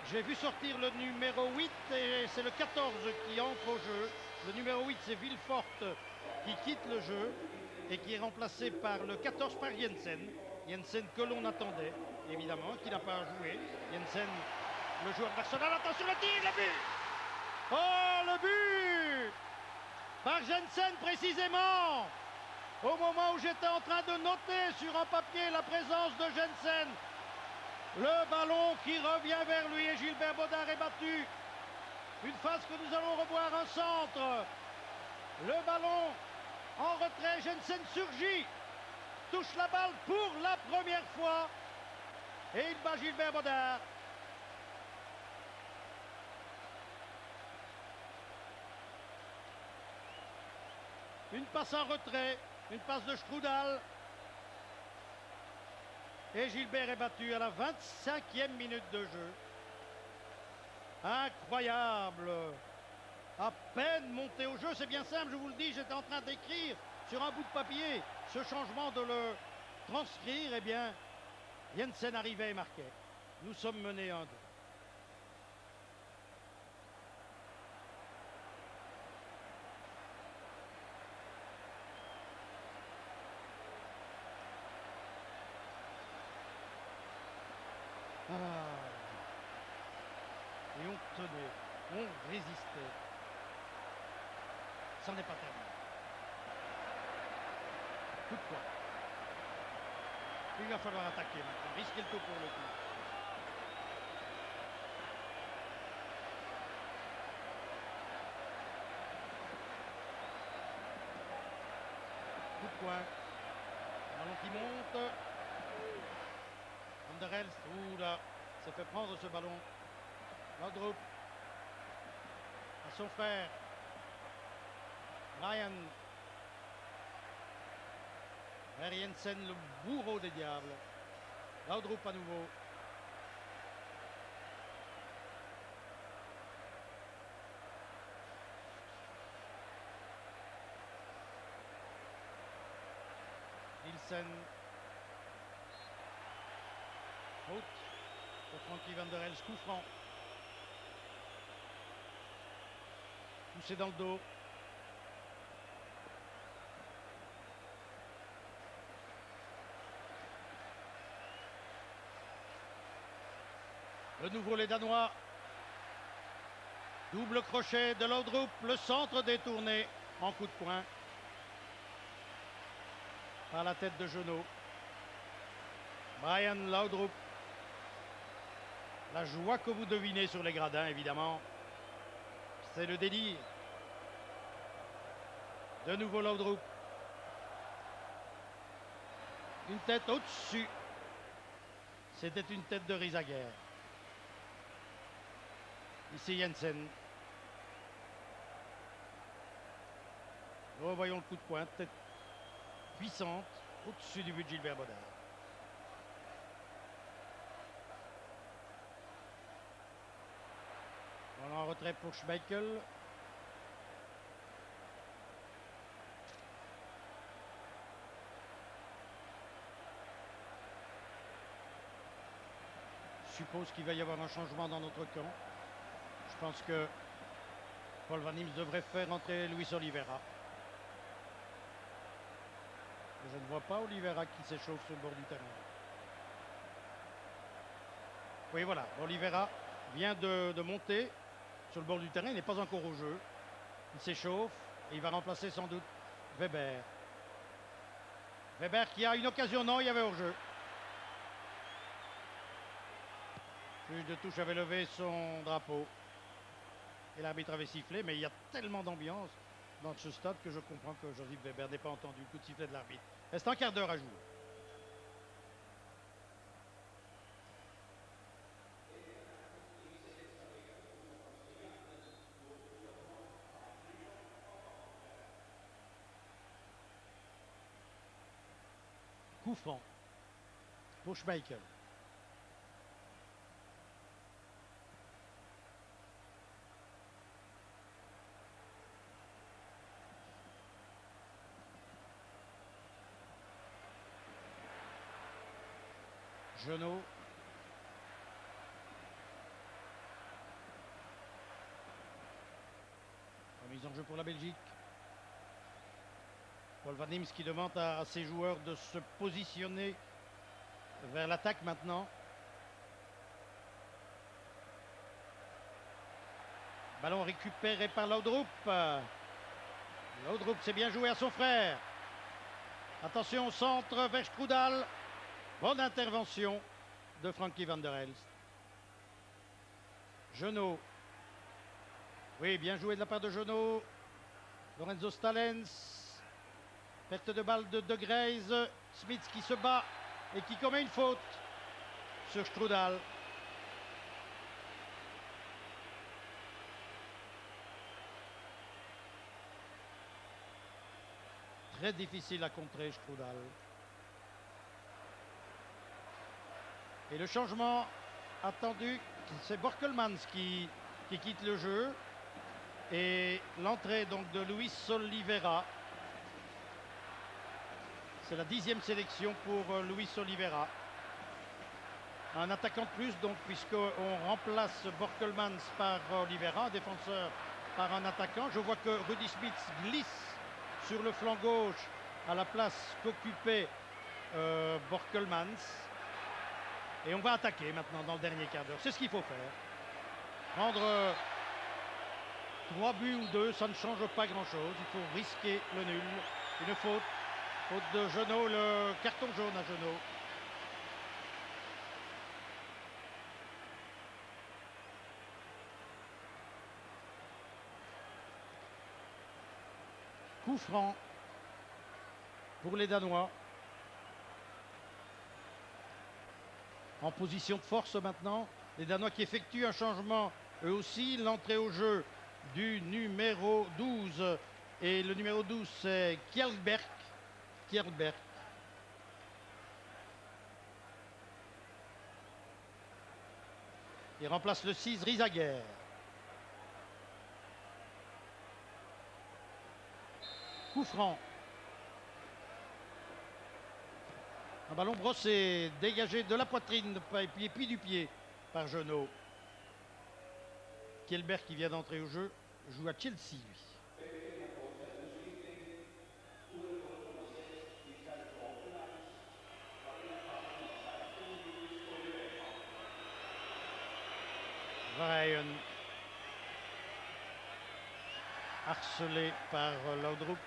J'ai vu sortir le numéro 8 et c'est le 14 qui entre au jeu. Le numéro 8, c'est Villeforte qui quitte le jeu et qui est remplacé par le 14 par Jensen. Jensen que l'on attendait, évidemment, qui n'a pas joué. Jensen, le joueur d'Arsenal. Attention, le tir, le but. Oh, le but par Jensen précisément. Au moment où j'étais en train de noter sur un papier la présence de Jensen. Le ballon qui revient vers lui et Gilbert Bodin est battu. Une phase que nous allons revoir, un centre. Le ballon en retrait, Jensen surgit. Touche la balle pour la première fois. Et il bat Gilbert Bodin. Une passe en retrait, une passe de Strudal. Et Gilbert est battu à la 25e minute de jeu. Incroyable. À peine monté au jeu, c'est bien simple, je vous le dis, j'étais en train d'écrire sur un bout de papier ce changement de le transcrire, eh bien, Jensen arrivait et marquait. Nous sommes menés 1-2. Et on tenait, on résistait. Ça n'est pas terminé. Coup de poing. Il va falloir attaquer maintenant, risquer le coup pour le coup. Coup de poing. Ballon qui monte. Van der Elst, oula, s'est fait prendre ce ballon. Laudrup à son frère. Ryan. Vers Jensen, le bourreau des diables. Laudrup à nouveau. Nielsen. Faute pour Frankie Van der Elst, coup franc. Poussé dans le dos. De nouveau les Danois. Double crochet de Laudrup, le centre détourné en coup de poing. Par la tête de Jeannot. Brian Laudrup. La joie que vous devinez sur les gradins, évidemment. C'est le délire. De nouveau Laudrup. Une tête au-dessus. C'était une tête de Riesager. Ici Jensen. Revoyons le coup de poing. Tête puissante au-dessus du but de Gilbert Bodard. Voilà en retrait pour Schmeichel. Je suppose qu'il va y avoir un changement dans notre camp. Je pense que Paul Van Imst devrait faire entrer Luis Oliveira. Je ne vois pas Oliveira qui s'échauffe sur le bord du terrain. Oui, voilà, Oliveira vient de monter sur le bord du terrain, il n'est pas encore au jeu. Il s'échauffe et il va remplacer sans doute Weber. Weber qui a une occasion, non, il y avait hors-jeu. Le juge de touche avait levé son drapeau et l'arbitre avait sifflé, mais il y a tellement d'ambiance dans ce stade que je comprends que Joseph Weber n'ait pas entendu le coup de sifflet de l'arbitre. Reste un quart d'heure à jouer. Coup franc pour Schmeichel. Jeannot. Remise en jeu pour la Belgique. Paul Van Imst qui demande à ses joueurs de se positionner vers l'attaque maintenant. Ballon récupéré par Laudrup. Laudrup s'est bien joué à son frère. Attention au centre vers Strudal. Bonne intervention de Frankie Van der Elst. Jeannot. Oui, bien joué de la part de Jeannot. Lorenzo Stalens. Perte de balle de De Greyse. Smits qui se bat et qui commet une faute sur Strudal. Très difficile à contrer Strudal. Et le changement attendu, c'est Borkelmans qui quitte le jeu. Et l'entrée donc de Luis Oliveira. C'est la 10e sélection pour Luis Oliveira. Un attaquant de plus, donc, puisqu'on remplace Borkelmans par Oliveira, un défenseur par un attaquant. Je vois que Rudy Smith glisse sur le flanc gauche à la place qu'occupait Borkelmans. Et on va attaquer maintenant dans le dernier quart d'heure. C'est ce qu'il faut faire. Prendre 3 buts ou 2, ça ne change pas grand-chose. Il faut risquer le nul. Une faute. Faute de Jeannot, le carton jaune à Jeannot. Coup franc pour les Danois. En position de force maintenant. Les Danois qui effectuent un changement eux aussi. L'entrée au jeu du numéro 12. Et le numéro 12, c'est Kjellberg. Il remplace le 6, Rizaguer. Coup franc. Un ballon brossé, dégagé de la poitrine, et puis du pied par Jeannot. Kjellberg qui vient d'entrer au jeu, joue à Chelsea, lui. Ryan, harcelé par Laudrup.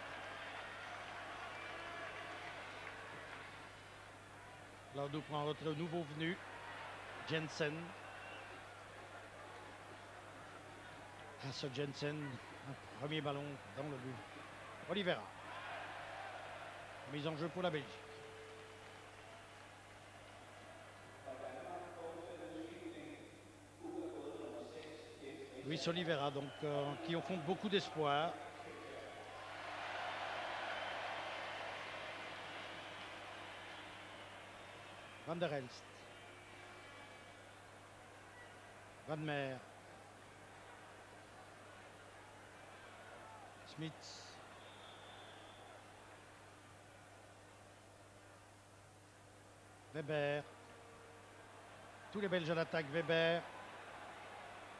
Laudrup prend en retrait au nouveau venu, Jensen. Ce Jensen, un premier ballon dans le but. Oliveira. Mise en jeu pour la Belgique. Luis Oliveira, donc, qui enfante beaucoup d'espoir. Van der Elst. Van Meer. Smith. Weber. Tous les Belges à l'attaque. Weber.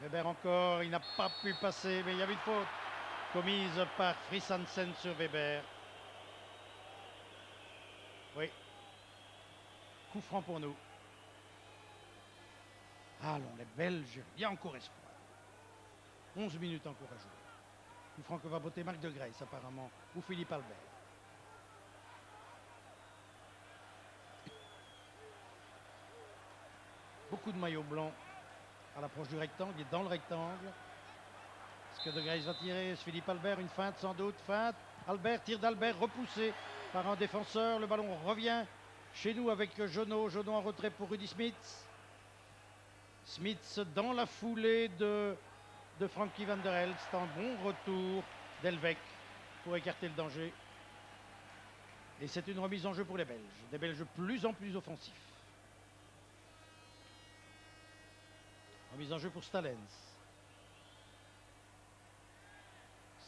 Weber encore, il n'a pas pu passer, mais il y avait une faute commise par Fris Hansen sur Weber. Oui. Coup franc pour nous. Allons, les Belges, il y a encore espoir. 11 minutes encore à jouer. Coup franc que va botter Marc de Grace apparemment, ou Philippe Albert. Beaucoup de maillots blancs à l'approche du rectangle, il est dans le rectangle. Est-ce que De Grace va tirer? Philippe Albert, une feinte sans doute, feinte. Albert, tir d'Albert, repoussé par un défenseur. Le ballon revient chez nous avec Jeannot. Jeannot en retrait pour Rudy Smith. Smith dans la foulée de Frankie Van der Elst. Un bon retour d'Elvek pour écarter le danger. Et c'est une remise en jeu pour les Belges. Des Belges plus en plus offensifs. Remise en jeu pour Stalens.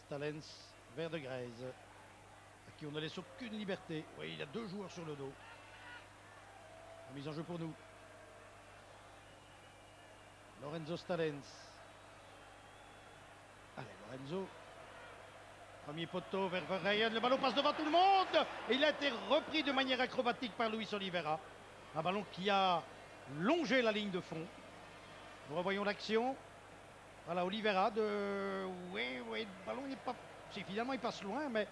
Stalens vers De Graise, à qui on ne laisse aucune liberté. Oui, il y a 2 joueurs sur le dos. Remise en jeu pour nous. Lorenzo Stalens. Allez, Lorenzo. Premier poteau vers Ryan. Le ballon passe devant tout le monde. Et il a été repris de manière acrobatique par Luis Oliveira. Un ballon qui a longé la ligne de fond. Nous revoyons l'action. Voilà, Oliveira de... Oui, le ballon n'est pas... Finalement, il passe loin, mais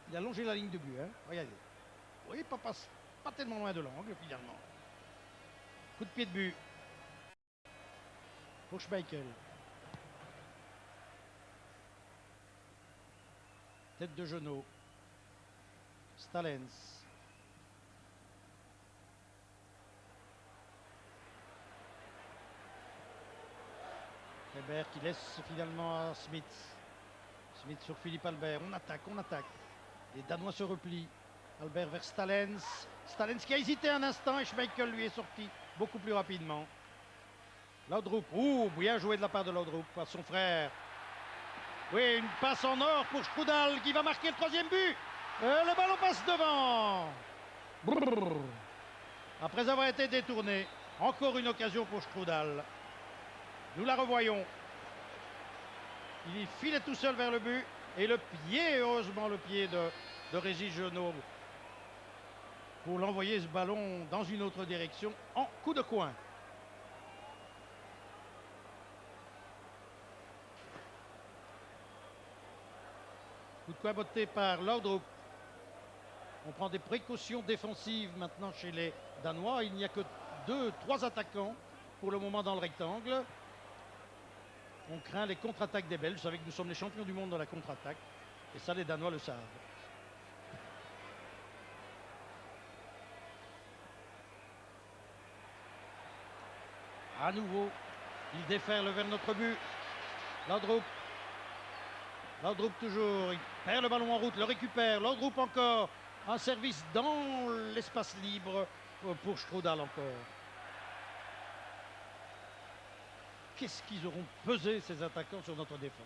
il a longé la ligne de but. Hein. Regardez. Oui, pas tellement loin de l'angle, finalement. Coup de pied de but. Pour Schmeichel. Tête de Jeannot. Stalens. Weber qui laisse finalement à Smith. Smith sur Philippe Albert. On attaque. Les Danois se replient. Albert vers Stalens. Stalens qui a hésité un instant et Schmeichel lui est sorti beaucoup plus rapidement. Laudrup. Bien joué de la part de Laudrup à son frère. Oui, une passe en or pour Strudal qui va marquer le 3e but. Le ballon passe devant. Brrr. Après avoir été détourné, encore une occasion pour Strudal. Nous la revoyons. Il filait tout seul vers le but. Et le pied, heureusement le pied de Régis Genot, pour l'envoyer ce ballon dans une autre direction en coup de coin. Coup de coin botté par Laudrup. On prend des précautions défensives maintenant chez les Danois. Il n'y a que 2-3 attaquants pour le moment dans le rectangle. On craint les contre-attaques des Belges. Vous savez que nous sommes les champions du monde dans la contre-attaque. Et ça, les Danois le savent. À nouveau, il déferle vers notre but. Laudrup. Laudrup toujours. Il perd le ballon en route, le récupère. Laudrup encore. Un service dans l'espace libre pour Strudal encore. Qu'est-ce qu'ils auront pesé, ces attaquants, sur notre défense?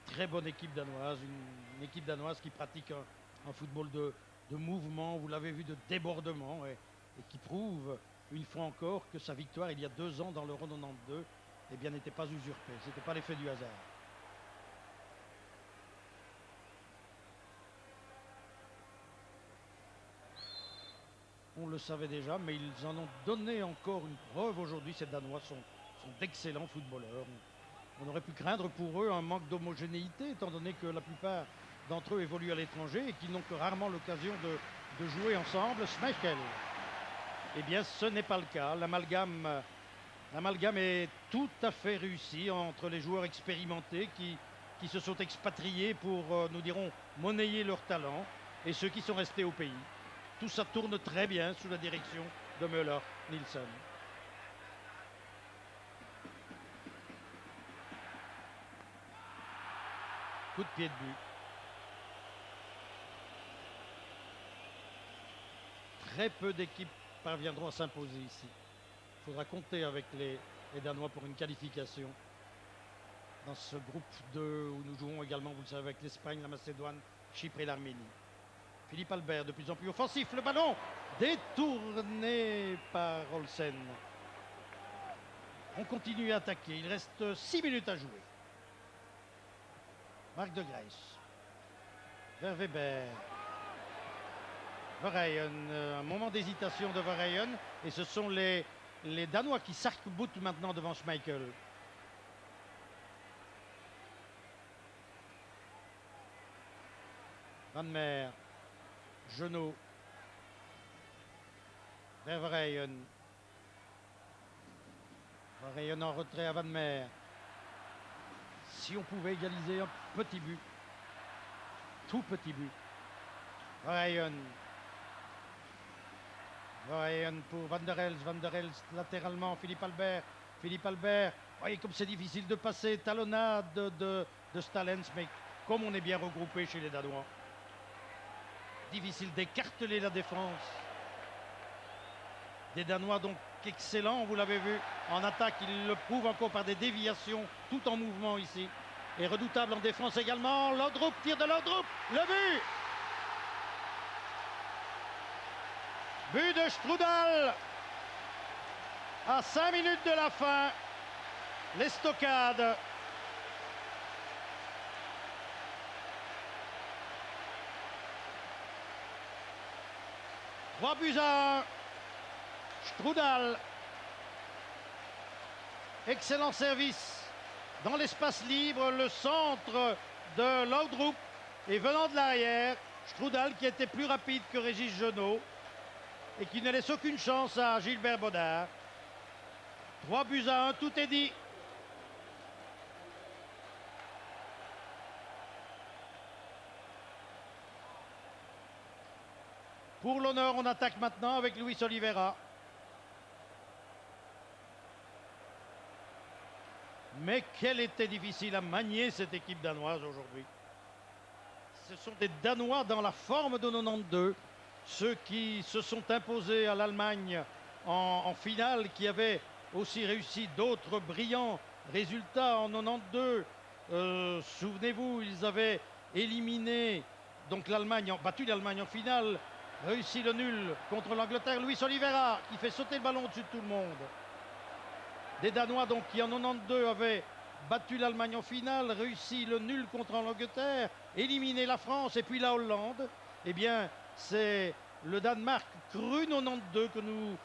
Très bonne équipe danoise, une équipe danoise qui pratique un football de mouvement, vous l'avez vu, de débordement, et qui prouve une fois encore que sa victoire il y a 2 ans dans l'Euro 92 eh bien, n'était pas usurpée, ce n'était pas l'effet du hasard. On le savait déjà, mais ils en ont donné encore une preuve aujourd'hui. Ces Danois sont d'excellents footballeurs. On aurait pu craindre pour eux un manque d'homogénéité, étant donné que la plupart d'entre eux évoluent à l'étranger et qu'ils n'ont que rarement l'occasion de jouer ensemble. Schmeichel. Eh bien, ce n'est pas le cas. L'amalgame est tout à fait réussi entre les joueurs expérimentés qui se sont expatriés pour, nous dirons, monnayer leur talent, et ceux qui sont restés au pays. Tout ça tourne très bien sous la direction de Müller-Nielsen. Coup de pied de but. Très peu d'équipes parviendront à s'imposer ici. Il faudra compter avec les Danois pour une qualification dans ce groupe 2 où nous jouons également, vous le savez, avec l'Espagne, la Macédoine, Chypre et l'Arménie. Philippe Albert de plus en plus offensif, le ballon détourné par Olsen. On continue à attaquer, il reste 6 minutes à jouer. Marc de Greyss vers Weber. Verheyen, un moment d'hésitation de Verheyen, et ce sont les Danois qui s'arc-boutent maintenant devant Schmeichel. Van Meer. Genot vers Verheyen. Verheyen en retrait à Van Meer. Si on pouvait égaliser un petit but, tout petit but. Verheyen. Verheyen pour Van der Elst. Van der Elst latéralement, Philippe Albert. Philippe Albert, voyez comme c'est difficile de passer. Talonnade de Stalens, mais comme on est bien regroupé chez les Danois, difficile d'écarteler la défense des Danois, donc excellent, vous l'avez vu en attaque, il le prouve encore par des déviations tout en mouvement ici, et redoutable en défense également. Laudrup, tir de Laudrup, le but de Strudal à 5 minutes de la fin. L'estocade. Trois buts à 1. Strudal. Excellent service dans l'espace libre. Le centre de Laudrup. Et venant de l'arrière, Strudal qui était plus rapide que Régis Genot et qui ne laisse aucune chance à Gilbert Baudard. 3 buts à 1, tout est dit. Pour l'honneur, on attaque maintenant avec Luis Oliveira. Mais quelle était difficile à manier cette équipe danoise aujourd'hui. Ce sont des Danois dans la forme de 92, ceux qui se sont imposés à l'Allemagne en finale, qui avaient aussi réussi d'autres brillants résultats en 92 Souvenez-vous, ils avaient éliminé donc l'Allemagne, battu l'Allemagne en finale, réussi le nul contre l'Angleterre. Luis Oliveira qui fait sauter le ballon au-dessus de tout le monde. Des Danois donc qui en 92 avaient battu l'Allemagne en finale, réussi le nul contre l'Angleterre, éliminé la France et puis la Hollande. Eh bien, c'est le Danemark cru 92 que nous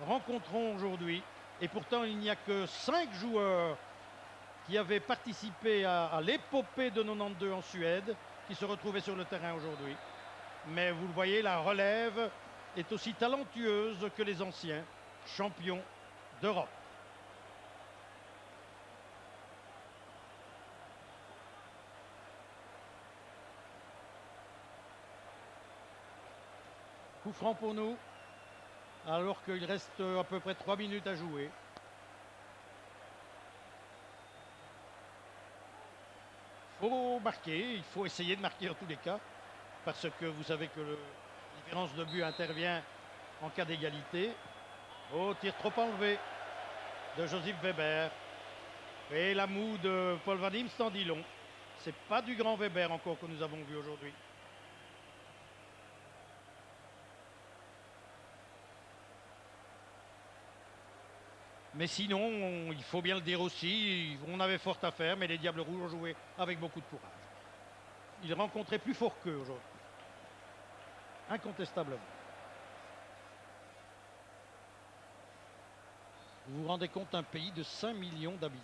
rencontrons aujourd'hui. Et pourtant, il n'y a que 5 joueurs qui avaient participé à l'épopée de 92 en Suède, qui se retrouvaient sur le terrain aujourd'hui. Mais vous le voyez, la relève est aussi talentueuse que les anciens champions d'Europe. Coup franc pour nous, alors qu'il reste à peu près 3 minutes à jouer. Il faut marquer, il faut essayer de marquer en tous les cas, parce que vous savez que la différence de but intervient en cas d'égalité. Oh, tir trop enlevé de Joseph Weber. Et la moue de Paul Van Imst en dit long. C'est pas du grand Weber encore que nous avons vu aujourd'hui. Mais sinon, il faut bien le dire aussi, on avait fort à faire, mais les Diables Rouges ont joué avec beaucoup de courage. Ils rencontraient plus fort qu'eux aujourd'hui. Incontestablement. Vous vous rendez compte, un pays de 5 millions d'habitants,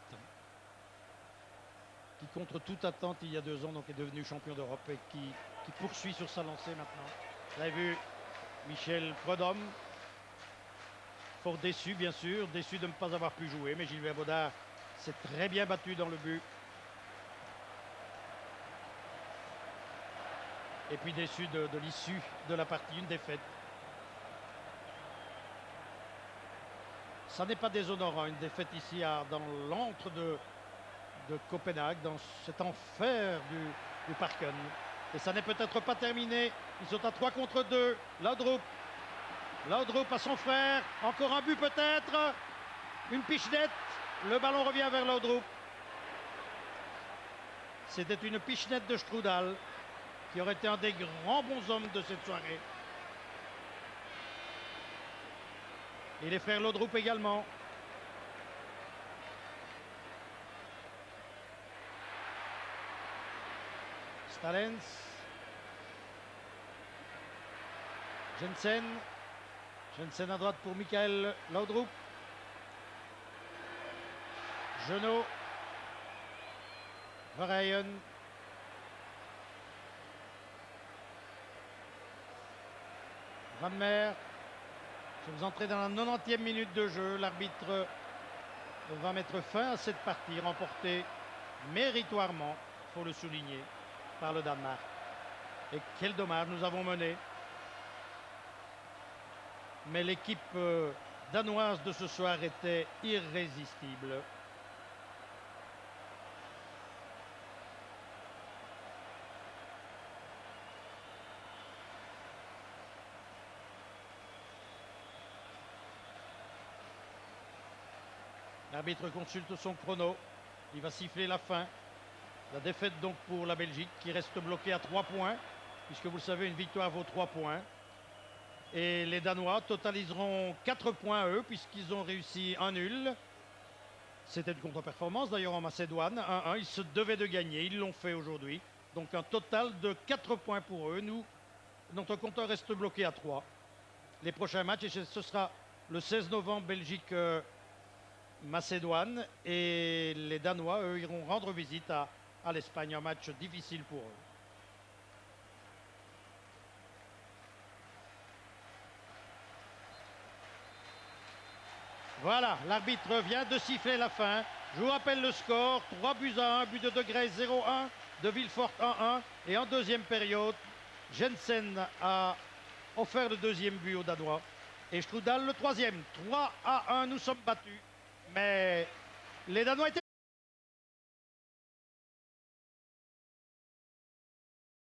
qui contre toute attente il y a 2 ans donc est devenu champion d'Europe et qui poursuit sur sa lancée maintenant. Vous avez vu Michel Prudhomme, fort déçu bien sûr, déçu de ne pas avoir pu jouer, mais Gilbert Baudard s'est très bien battu dans le but. Et puis déçu de l'issue de la partie, une défaite. Ça n'est pas déshonorant, une défaite ici dans l'antre de Copenhague, dans cet enfer du Parken. Et ça n'est peut-être pas terminé. Ils sont à 3 contre 2. Laudrup à son frère. Encore un but peut-être. Une pichenette. Le ballon revient vers Laudrup. C'était une pichenette de Strudal, qui aurait été un des grands bons hommes de cette soirée. Et les frères Laudrup également. Stalens. Jensen. Jensen à droite pour Michael Laudrup. Genot. Verheyen. Van Meer. Nous sommes entrés dans la 90e minute de jeu. L'arbitre va mettre fin à cette partie remportée méritoirement, il faut le souligner, par le Danemark. Et quel dommage, nous avons mené. Mais l'équipe danoise de ce soir était irrésistible. L'arbitre consulte son chrono. Il va siffler la fin. La défaite donc pour la Belgique qui reste bloquée à 3 points. Puisque vous le savez, une victoire vaut 3 points. Et les Danois totaliseront 4 points eux, puisqu'ils ont réussi un nul. C'était une contre-performance d'ailleurs en Macédoine. 1-1, ils se devaient de gagner. Ils l'ont fait aujourd'hui. Donc un total de 4 points pour eux. Nous, notre compteur reste bloqué à 3. Les prochains matchs, et ce sera le 16 novembre, Belgique... Macédoine, et les Danois, eux, iront rendre visite à l'Espagne, un match difficile pour eux. Voilà, l'arbitre vient de siffler la fin. Je vous rappelle le score, 3-1, but de De Grey 0-1, de Villefort 1-1, et en deuxième période, Jensen a offert le deuxième but aux Danois, et Strudal le troisième. 3-1, nous sommes battus. Mais les Danois étaient